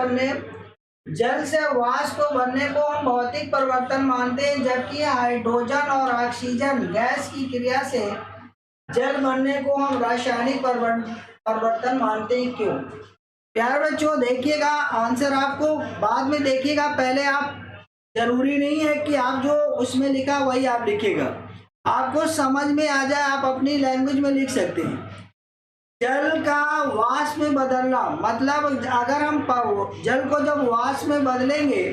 Speaker 1: को बनने को हम भौतिक परिवर्तन मानते हैं, जबकि हाइड्रोजन और ऑक्सीजन गैस की क्रिया से जल बनने को हम रासायनिक परिवर्तन मानते हैं। क्यों? प्यार बच्चों देखिएगा, आंसर आपको बाद में देखिएगा, पहले आप, जरूरी नहीं है कि आप जो उसमें लिखा वही आप लिखिएगा, आपको समझ में आ जाए आप अपनी लैंग्वेज में लिख सकते हैं। जल का वाष्प में बदलना मतलब अगर हम जल को जब वाष्प में बदलेंगे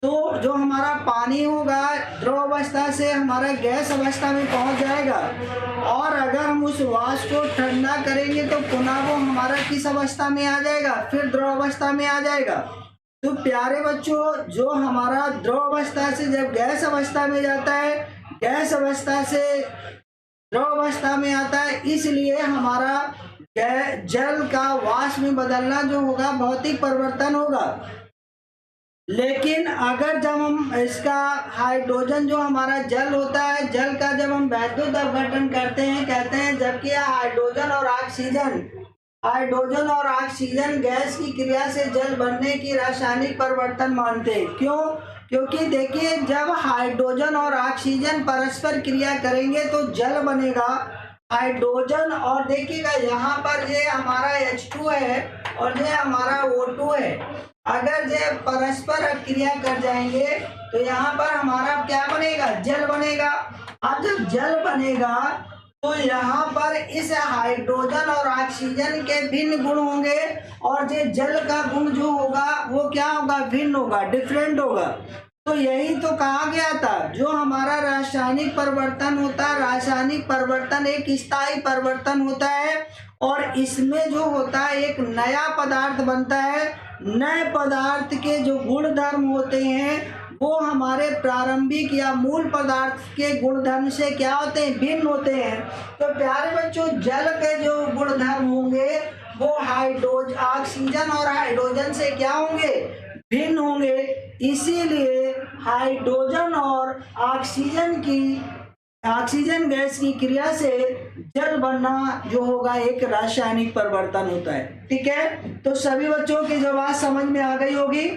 Speaker 1: तो जो हमारा पानी होगा द्रव अवस्था से हमारा गैस अवस्था में पहुंच जाएगा, और अगर हम उस वाष्प को ठंडा करेंगे तो पुनः वो हमारा किस अवस्था में आ जाएगा, फिर द्रव अवस्था में आ जाएगा। तो प्यारे बच्चों, जो हमारा द्रव अवस्था से जब गैस अवस्था में जाता है, गैस अवस्था से द्रव अवस्था में आता है, इसलिए हमारा जल का वाष्प में बदलना जो होगा भौतिक परिवर्तन होगा। लेकिन अगर जब हम इसका हाइड्रोजन जो हमारा जल होता है, जल का जब हम वैद्युत अपघटन करते हैं, कहते हैं जबकि हाइड्रोजन और ऑक्सीजन गैस की क्रिया से जल बनने की रासायनिक परिवर्तन मानते हैं। क्यों? क्योंकि देखिए, जब हाइड्रोजन और ऑक्सीजन परस्पर क्रिया करेंगे तो जल बनेगा। हाइड्रोजन और देखिएगा यहाँ पर ये हमारा H2 है और ये हमारा O2 है। अगर ये परस्पर क्रिया कर जाएंगे तो यहाँ पर हमारा क्या बनेगा? जल बनेगा। अब जब जल बनेगा तो यहाँ पर इस हाइड्रोजन और ऑक्सीजन के भिन्न गुण होंगे और ये जल का गुण जो होगा वो क्या होगा? भिन्न होगा, डिफरेंट होगा। तो यही तो कहा गया था, जो हमारा रासायनिक परिवर्तन होता है, रासायनिक परिवर्तन एक स्थायी परिवर्तन होता है और इसमें जो होता है एक नया पदार्थ बनता है। नए पदार्थ के जो गुण धर्म होते हैं वो हमारे प्रारंभिक या मूल पदार्थ के गुणधर्म से क्या होते हैं? भिन्न होते हैं। तो प्यारे बच्चों, जल के जो गुणधर्म होंगे वो ऑक्सीजन और हाइड्रोजन से क्या होंगे? भिन्न होंगे। इसीलिए हाइड्रोजन और ऑक्सीजन गैस की क्रिया से जल बनना जो होगा एक रासायनिक परिवर्तन होता है। ठीक है, तो सभी बच्चों की जो बात समझ में आ गई होगी।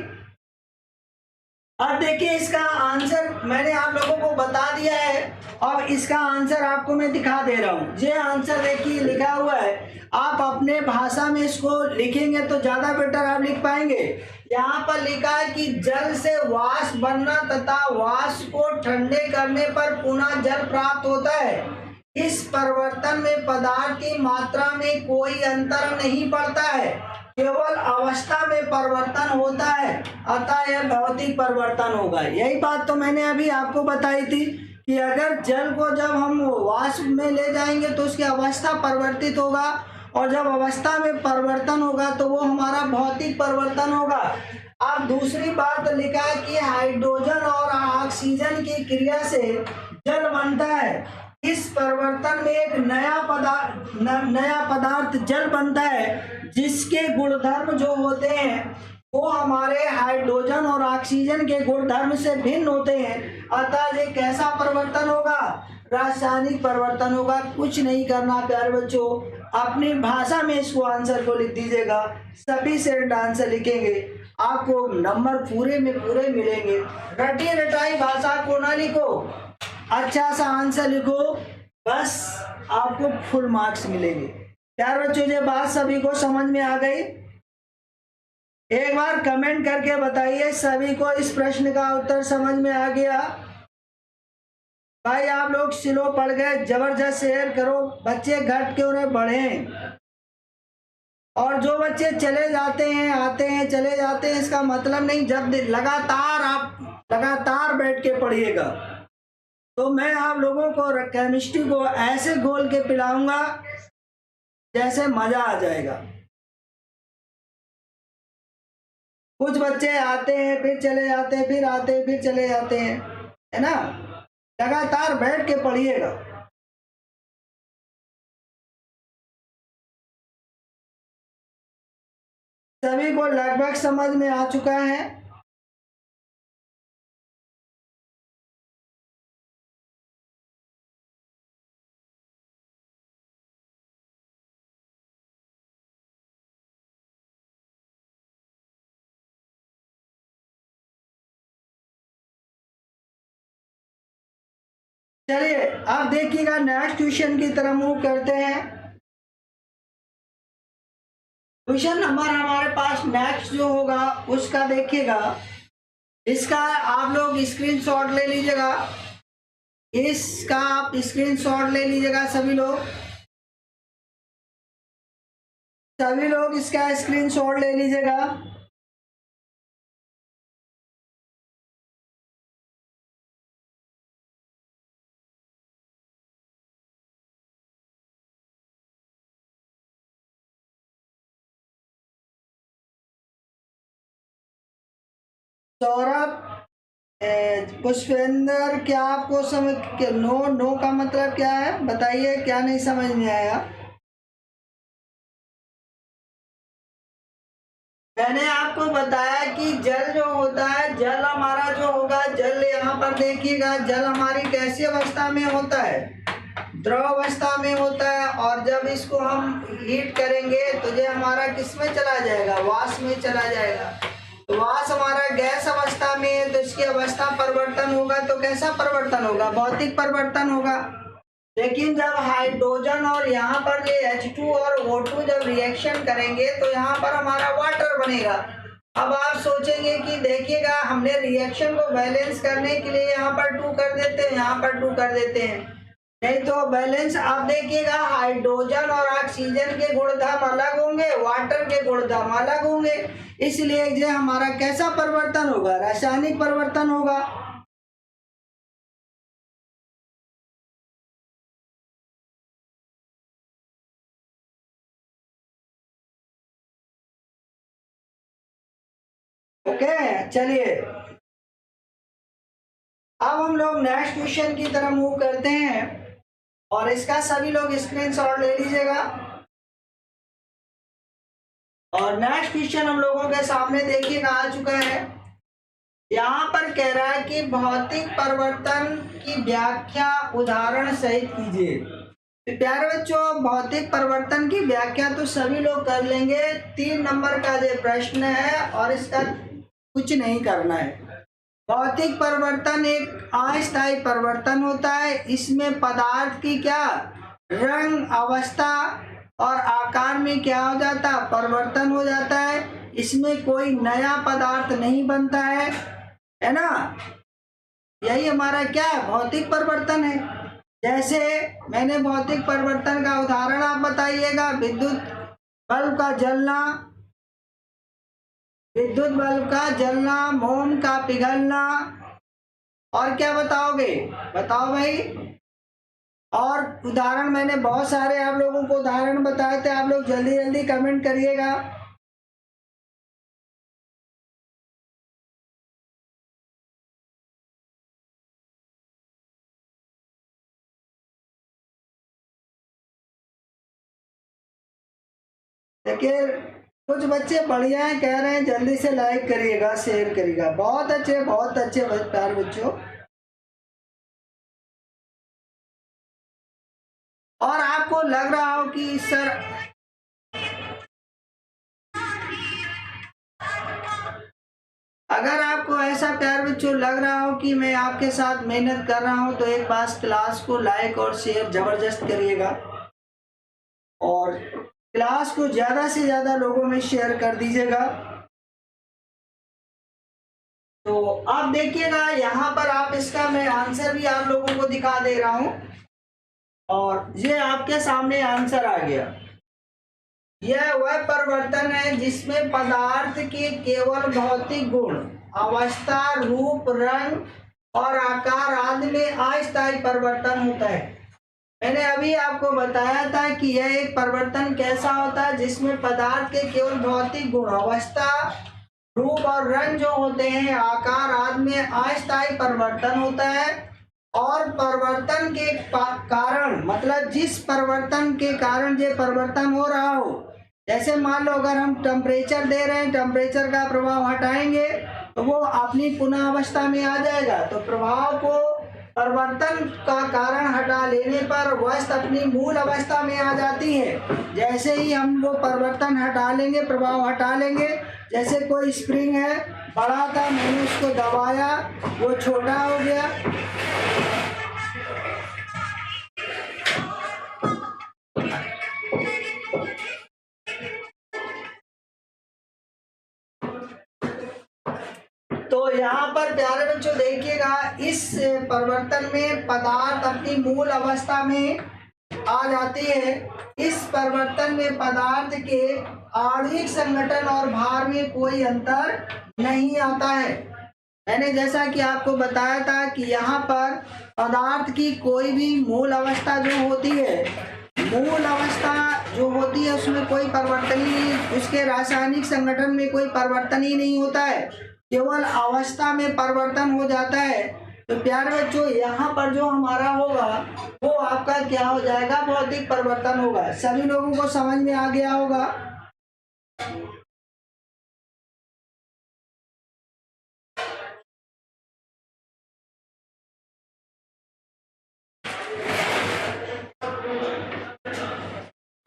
Speaker 1: अब देखिए, इसका आंसर मैंने आप लोगों को बता दिया है। अब इसका आंसर आपको मैं दिखा दे रहा हूँ। ये आंसर देखिए लिखा हुआ है, आप अपने भाषा में इसको लिखेंगे तो ज्यादा बेटर आप लिख पाएंगे। यहाँ पर लिखा है कि जल से वाष्प बनना तथा वाष्प को ठंडे करने पर पुनः जल प्राप्त होता है। इस परिवर्तन में पदार्थ की मात्रा में कोई अंतर नहीं पड़ता है, केवल अवस्था में परिवर्तन होता है, अतः यह भौतिक परिवर्तन होगा। यही बात तो मैंने अभी आपको बताई थी कि अगर जल को जब हम वाष्प में ले जाएंगे तो उसकी अवस्था परिवर्तित होगा और जब अवस्था में परिवर्तन होगा तो वो हमारा भौतिक परिवर्तन होगा। अब दूसरी बात लिखा है कि हाइड्रोजन और ऑक्सीजन की क्रिया से जल बनता है। इस परिवर्तन में एक नया पदार्थ जल बनता है जिसके गुणधर्म जो होते हैं वो हमारे हाइड्रोजन और ऑक्सीजन के गुणधर्म से भिन्न होते हैं। अतः ये कैसा परिवर्तन होगा? रासायनिक परिवर्तन होगा। कुछ नहीं करना प्यारे बच्चों, अपनी भाषा में इसको आंसर को लिख दीजिएगा। सभी सेट आंसर लिखेंगे, आपको नंबर पूरे में पूरे मिलेंगे। रटी रटाई भाषा को ना लिखो, अच्छा सा आंसर लिखो, बस आपको फुल मार्क्स मिलेंगे। प्यारे बच्चों, ये बात सभी को समझ में आ गई? एक बार कमेंट करके बताइए सभी को इस प्रश्न का उत्तर समझ में आ गया। भाई आप लोग स्लो पढ़ गए, जबरदस्त शेयर करो, बच्चे घट क्यों रहे, बढ़े। और जो बच्चे चले जाते हैं, आते हैं, चले जाते हैं, इसका मतलब नहीं, जब लगातार आप लगातार बैठ के पढ़िएगा तो मैं आप लोगों को केमिस्ट्री को ऐसे घोल के पिलाऊंगा जैसे मजा आ जाएगा। कुछ बच्चे आते हैं फिर चले जाते हैं, फिर आते हैं फिर चले जाते हैं, है ना? लगातार बैठ के पढ़िएगा। सभी को लगभग समझ में आ चुका है। चलिए अब देखिएगा, नेक्स्ट क्वेश्चन की तरफ मूव करते हैं। क्वेश्चन नंबर हमारे पास नेक्स्ट जो होगा उसका देखिएगा, इसका आप लोग स्क्रीनशॉट ले लीजिएगा। इसका आप स्क्रीनशॉट ले लीजिएगा सभी लोग इसका स्क्रीनशॉट ले लीजिएगा। सौरभ, पुष्पेंद्र, क्या आपको समझ के नो का मतलब क्या है बताइए, क्या नहीं समझ में आया? मैंने आपको बताया कि जल जो होता है, जल हमारा जो होगा, जल यहाँ पर देखिएगा, जल हमारी कैसी अवस्था में होता है? द्रव अवस्था में होता है। और जब इसको हम हीट करेंगे तो ये हमारा किस में चला जाएगा? वाष्प में चला जाएगा। तो वाष्प हमारा गैस अवस्था में है, तो इसकी अवस्था परिवर्तन होगा। तो कैसा परिवर्तन होगा? भौतिक परिवर्तन होगा। लेकिन जब हाइड्रोजन और यहाँ पर ये H2 और O2 जब रिएक्शन करेंगे तो यहाँ पर हमारा वाटर बनेगा। अब आप सोचेंगे कि देखिएगा, हमने रिएक्शन को बैलेंस करने के लिए यहाँ पर 2 कर देते हैं, यहाँ पर 2 कर देते हैं, नहीं तो बैलेंस। आप देखिएगा, हाइड्रोजन और ऑक्सीजन के गुणधर्म अलग होंगे, वाटर के गुणधर्म अलग होंगे। इसलिए ये हमारा कैसा परिवर्तन होगा? रासायनिक परिवर्तन होगा। ओके, चलिए अब हम लोग नेक्स्ट क्वेश्चन की तरफ मूव करते हैं, और इसका सभी लोग स्क्रीनशॉट ले लीजिएगा। और नेक्स्ट क्वेश्चन हम लोगों के सामने देखिएगा आ चुका है। यहाँ पर कह रहा है कि भौतिक परिवर्तन की व्याख्या उदाहरण सहित कीजिए। तो प्यारे बच्चों, भौतिक परिवर्तन की व्याख्या तो सभी लोग कर लेंगे। 3 नंबर का ये प्रश्न है और इसका कुछ नहीं करना है। भौतिक परिवर्तन एक अस्थायी परिवर्तन होता है। इसमें पदार्थ की क्या रंग, अवस्था और आकार में क्या हो जाता है? परिवर्तन हो जाता है। इसमें कोई नया पदार्थ नहीं बनता है ना? यही हमारा क्या है? भौतिक परिवर्तन है। जैसे मैंने भौतिक परिवर्तन का उदाहरण आप बताइएगा। विद्युत बल्ब का जलना, विद्युत बल्ब का जलना, मोम का पिघलना, और क्या बताओगे? बताओ भाई। और उदाहरण मैंने बहुत सारे आप लोगों को उदाहरण बताए थे, आप लोग जल्दी जल्दी कमेंट करिएगा। देखिए, कुछ बच्चे बढ़िया है, कह रहे हैं जल्दी से लाइक करिएगा, शेयर करिएगा। बहुत अच्छे प्यारे बच्चों। और आपको लग रहा हो कि सर, अगर आपको ऐसा प्यार बच्चों लग रहा हो कि मैं आपके साथ मेहनत कर रहा हूं, तो एक बार क्लास को लाइक और शेयर जबरदस्त करिएगा, और क्लास को ज्यादा से ज्यादा लोगों में शेयर कर दीजिएगा। तो आप देखिएगा, यहाँ पर आप इसका मैं आंसर भी आप लोगों को दिखा दे रहा हूं, और ये आपके सामने आंसर आ गया। यह वह परिवर्तन है जिसमें पदार्थ के केवल भौतिक गुण, अवस्था, रूप, रंग और आकार आदि में अस्थायी परिवर्तन होता है। मैंने अभी आपको बताया था कि यह एक परिवर्तन कैसा होता है जिसमें पदार्थ के केवल भौतिक गुण, अवस्था, रूप और रंग जो होते हैं, आकार आदि में अस्थायी परिवर्तन होता है। और परिवर्तन के कारण, मतलब जिस परिवर्तन के कारण ये परिवर्तन हो रहा हो, जैसे मान लो अगर हम टेम्परेचर दे रहे हैं, टेम्परेचर का प्रभाव हटाएंगे तो वो अपनी पुनः अवस्था में आ जाएगा। तो प्रभाव को, परिवर्तन का कारण हटा लेने पर वस्तु अपनी मूल अवस्था में आ जाती है। जैसे ही हम वो परिवर्तन हटा लेंगे, प्रभाव हटा लेंगे, जैसे कोई स्प्रिंग है, बड़ा था, मैंने उसको दबाया, वो छोटा हो गया, तो यहाँ पर प्यारे बच्चों देखिएगा, इस परिवर्तन में पदार्थ अपनी मूल अवस्था में आ जाती है। इस परिवर्तन में पदार्थ के आणविक संगठन और भार में कोई अंतर नहीं आता है। मैंने जैसा कि आपको बताया था कि यहाँ पर पदार्थ की कोई भी मूल अवस्था जो होती है, मूल अवस्था जो होती है उसमें कोई परिवर्तन ही नहीं, उसके रासायनिक संगठन में कोई परिवर्तन ही नहीं होता है। केवल अवस्था में परिवर्तन हो जाता है। तो प्यारे बच्चों, यहाँ पर जो हमारा होगा वो आपका क्या हो जाएगा, भौतिक परिवर्तन होगा। सभी लोगों को समझ में आ गया होगा।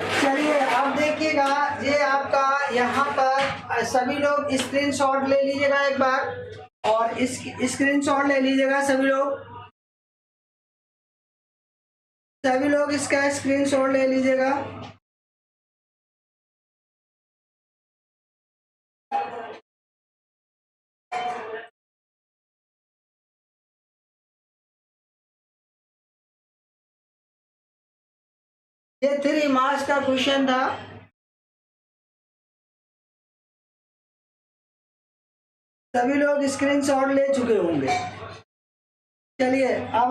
Speaker 1: चलिए अब देखिएगा, ये आपका यहाँ पर सभी लोग स्क्रीनशॉट ले लीजिएगा एक बार, और इस स्क्रीनशॉट ले लीजिएगा सभी लोग इसका स्क्रीनशॉट ले लीजिएगा। ये 3 मार्क्स का क्वेश्चन था। सभी लोग स्क्रीनशॉट ले चुके होंगे। चलिए अब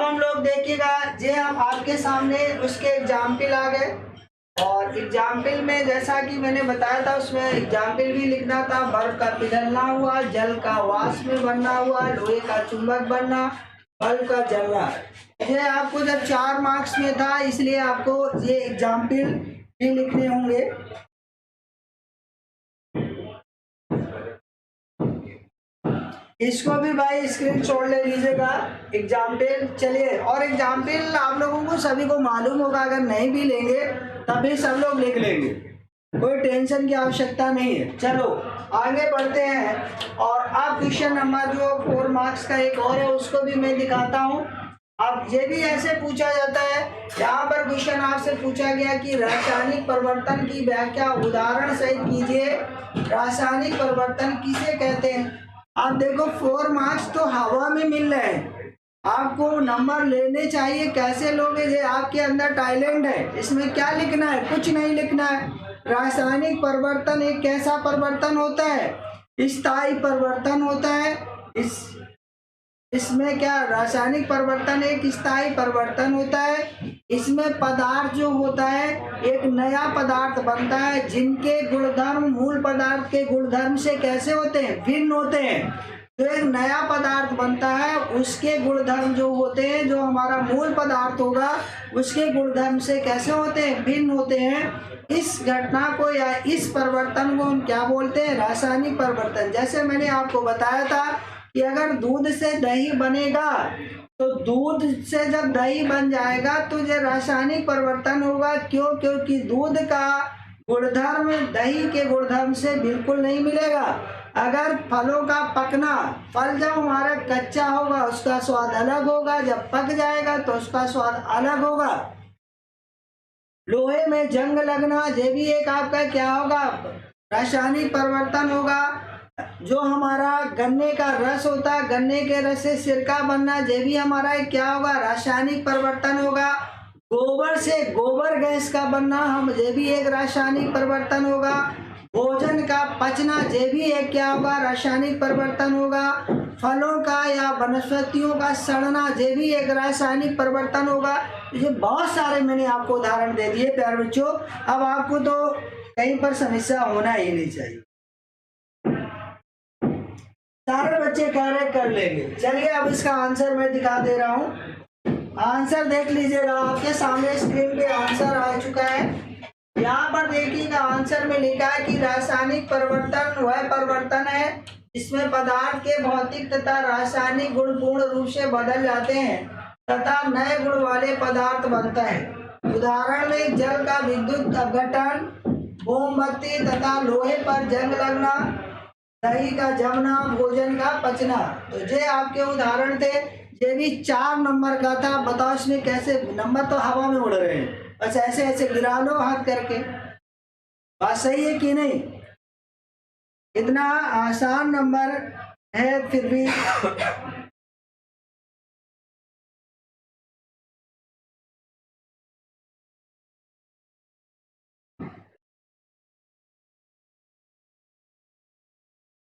Speaker 1: हम लोग देखिएगा, जे हम आपके सामने उसके एग्जाम्पल आ गए, और एग्जाम्पल में जैसा कि मैंने बताया था उसमें एग्जाम्पल भी लिखना था। बर्फ का पिघलना हुआ, जल का वाष्प में बनना हुआ, लोहे का चुंबक बनना, बल्ब का जलना। ये आपको जब 4 मार्क्स में था, इसलिए आपको ये एग्जाम्पल भी लिखने होंगे। इसको भी भाई स्क्रीनशॉट ले लीजिएगा एग्जाम्पल। चलिए, और एग्जाम्पल आप लोगों को सभी को मालूम होगा, अगर नहीं भी लेंगे तभी सब लोग लिख लेंगे, कोई टेंशन की आवश्यकता नहीं है। चलो आगे बढ़ते हैं, और अब क्वेश्चन नंबर जो 4 मार्क्स का एक और है उसको भी मैं दिखाता हूँ। अब ये भी ऐसे पूछा जाता है, यहाँ पर क्वेश्चन आपसे पूछा गया कि रासायनिक परिवर्तन की व्याख्या उदाहरण सहित कीजिए। रासायनिक परिवर्तन किसे कहते हैं? आप देखो 4 मार्क्स तो हवा में मिल रहे हैं, आपको नंबर लेने चाहिए। कैसे लोगे? ये आपके अंदर टैलेंट है। इसमें क्या लिखना है? कुछ नहीं लिखना है। रासायनिक परिवर्तन एक कैसा परिवर्तन होता है? स्थायी परिवर्तन होता है। इसमें क्या, रासायनिक परिवर्तन एक स्थायी परिवर्तन होता है। इसमें पदार्थ जो होता है एक नया पदार्थ बनता है, जिनके गुणधर्म मूल पदार्थ के गुणधर्म से कैसे होते हैं? भिन्न होते हैं। तो एक नया पदार्थ बनता है, उसके गुणधर्म जो होते हैं, जो हमारा मूल पदार्थ होगा उसके गुणधर्म से कैसे होते हैं? भिन्न होते हैं। इस घटना को या इस परिवर्तन को हम क्या बोलते हैं? रासायनिक परिवर्तन। जैसे मैंने आपको बताया था कि अगर दूध से दही बनेगा, तो दूध से जब दही बन जाएगा तो ये रासायनिक परिवर्तन होगा। क्यों? क्योंकि दूध का गुणधर्म दही के गुणधर्म से बिल्कुल नहीं मिलेगा। अगर फलों का पकना, फल जब हमारा कच्चा होगा उसका स्वाद अलग होगा, जब पक जाएगा तो उसका स्वाद अलग होगा। लोहे में जंग लगना, ये भी एक आपका क्या होगा? रासायनिक परिवर्तन होगा। जो हमारा गन्ने का रस होता है, गन्ने के रस से सिरका बनना, ये भी हमारा एक क्या होगा? रासायनिक परिवर्तन होगा। गोबर से गोबर गैस का बनना, हम ये भी एक रासायनिक परिवर्तन होगा। भोजन का पचना, ये भी एक क्या होगा? रासायनिक परिवर्तन होगा। फलों का या वनस्पतियों का सड़ना, ये भी एक रासायनिक परिवर्तन होगा। ये बहुत सारे मैंने आपको उदाहरण दे दिए प्यारे बच्चों। अब आपको तो कहीं पर समस्या होना ही नहीं चाहिए, सारे बच्चे कार्य कर लेंगे। चलिए अब इसका आंसर मैं दिखा दे रहा हूँ। आंसर देख लीजिएगा, आपके सामने स्क्रीन पे आंसर आ चुका है। यहाँ पर देखिएगा, आंसर में लिखा है कि रासायनिक परिवर्तन वह परिवर्तन है जिसमें पदार्थ के भौतिक तथा रासायनिक गुण पूर्ण रूप से बदल जाते हैं तथा नए गुण वाले पदार्थ बनता है। उदाहरण में जल का विद्युत अपघटन, मोमबत्ती तथा लोहे पर जंग लगना, दही का जमना, भोजन का पचना। तो ये आपके उदाहरण थे। ये भी 4 नंबर का था। बताओ इसमें कैसे नंबर तो हवा में उड़ रहे हैं, बस ऐसे ऐसे गिरा लो हाथ करके। बात सही है कि नहीं? इतना आसान नंबर है फिर भी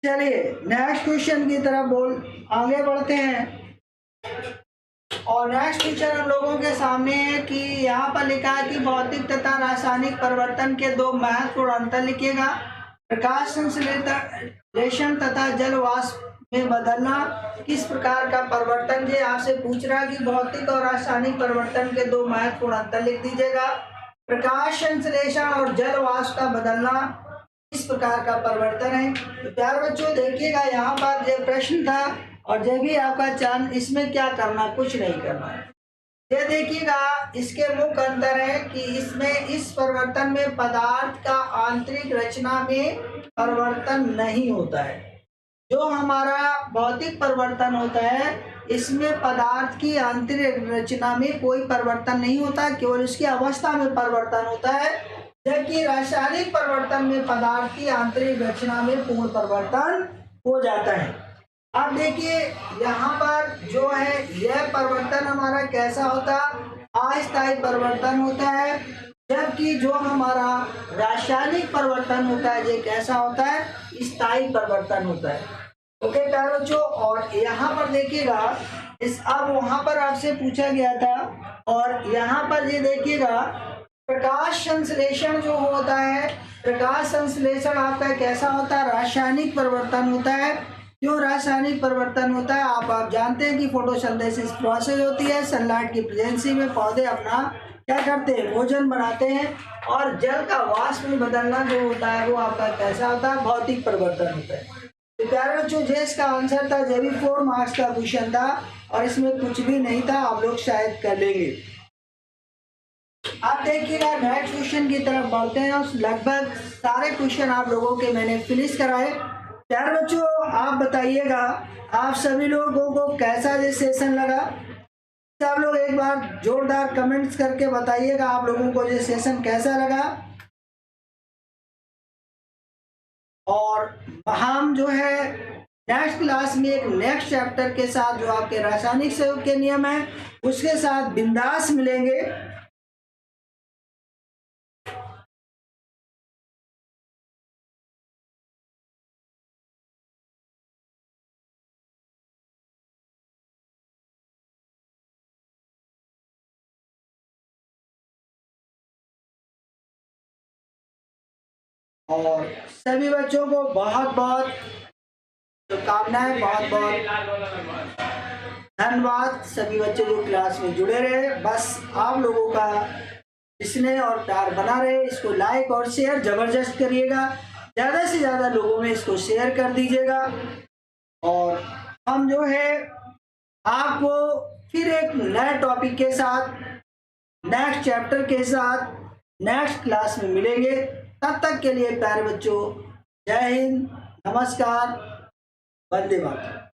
Speaker 1: चलिए नेक्स्ट क्वेश्चन की तरफ आगे बढ़ते हैं। और नेक्स्ट क्वेश्चन हम लोगों के सामने है कि यहाँ पर लिखा है कि भौतिक तथा रासायनिक परिवर्तन के दो महत्वपूर्ण अंतर लिखिएगा। प्रकाश संश्लेषण तथा जल वाष्प में बदलना किस प्रकार का परिवर्तन। ये आपसे पूछ रहा है कि भौतिक और रासायनिक परिवर्तन के दो महत्वपूर्ण अंतर लिख दीजिएगा। प्रकाश संश्लेषण और जल वाष्प का बदलना किस प्रकार का परिवर्तन है। तो प्यारे बच्चों देखिएगा, यहाँ पर जो प्रश्न था और जब भी आपका चांद, इसमें क्या करना, कुछ नहीं करना है। ये देखिएगा, इसके मुख्य अंतर है कि इसमें इस परिवर्तन में पदार्थ का आंतरिक रचना में परिवर्तन नहीं होता है। जो हमारा भौतिक परिवर्तन होता है इसमें पदार्थ की आंतरिक रचना में कोई परिवर्तन नहीं होता, केवल उसकी अवस्था में परिवर्तन होता है। जबकि रासायनिक परिवर्तन में पदार्थ की आंतरिक रचना में पूर्ण परिवर्तन हो जाता है। अब देखिए यहाँ पर जो है यह परिवर्तन हमारा कैसा होता है, अस्थायी परिवर्तन होता है। जबकि जो हमारा रासायनिक परिवर्तन होता है ये कैसा होता है, स्थायी परिवर्तन होता है। ओके प्यारे बच्चों, और यहाँ पर देखिएगा अब वहां पर आपसे पूछा गया था और यहाँ पर ये देखिएगा प्रकाश संश्लेषण जो होता है, प्रकाश संश्लेषण आपका कैसा होता है, रासायनिक परिवर्तन होता है। क्यों रासायनिक परिवर्तन होता है, आप जानते हैं कि फोटोसिंथेसिस प्रोसेस होती है। सनलाइट की प्रेजेंसी में पौधे अपना क्या करते हैं, भोजन बनाते हैं। और जल का वाष्प में बदलना जो होता है वो आपका कैसा होता है, भौतिक परिवर्तन होता है। तो प्यारे बच्चों जे इसका आंसर था, जे भी 4 मार्क्स का क्वेश्चन था और इसमें कुछ भी नहीं था, आप लोग शायद कर लेंगे। आप देखिएगा नेक्स्ट क्वेश्चन की तरफ बढ़ते हैं और लगभग सारे क्वेश्चन आप लोगों के मैंने फिनिश कराए। प्यारे बच्चों आप बताइएगा आप सभी लोगों को कैसा ये सेशन लगा। सब लोग एक बार जोरदार कमेंट्स करके बताइएगा आप लोगों को ये सेशन कैसा लगा। और हम जो है नेक्स्ट क्लास में एक नेक्स्ट चैप्टर के साथ जो आपके रासायनिक संयुग के नियम है उसके साथ बिंदास मिलेंगे। और सभी बच्चों को बहुत बहुत शुभकामनाएं, बहुत बहुत धन्यवाद। सभी बच्चे जो क्लास में जुड़े रहे, बस आप लोगों का स्नेह और प्यार बना रहे। इसको लाइक और शेयर जबरदस्त करिएगा, ज़्यादा से ज़्यादा लोगों में इसको शेयर कर दीजिएगा। और हम जो है आपको फिर एक नए टॉपिक के साथ, नेक्स्ट चैप्टर के साथ नेक्स्ट क्लास में मिलेंगे। तब तक के लिए प्यारे बच्चों जय हिंद, नमस्कार, वंदे मातरम।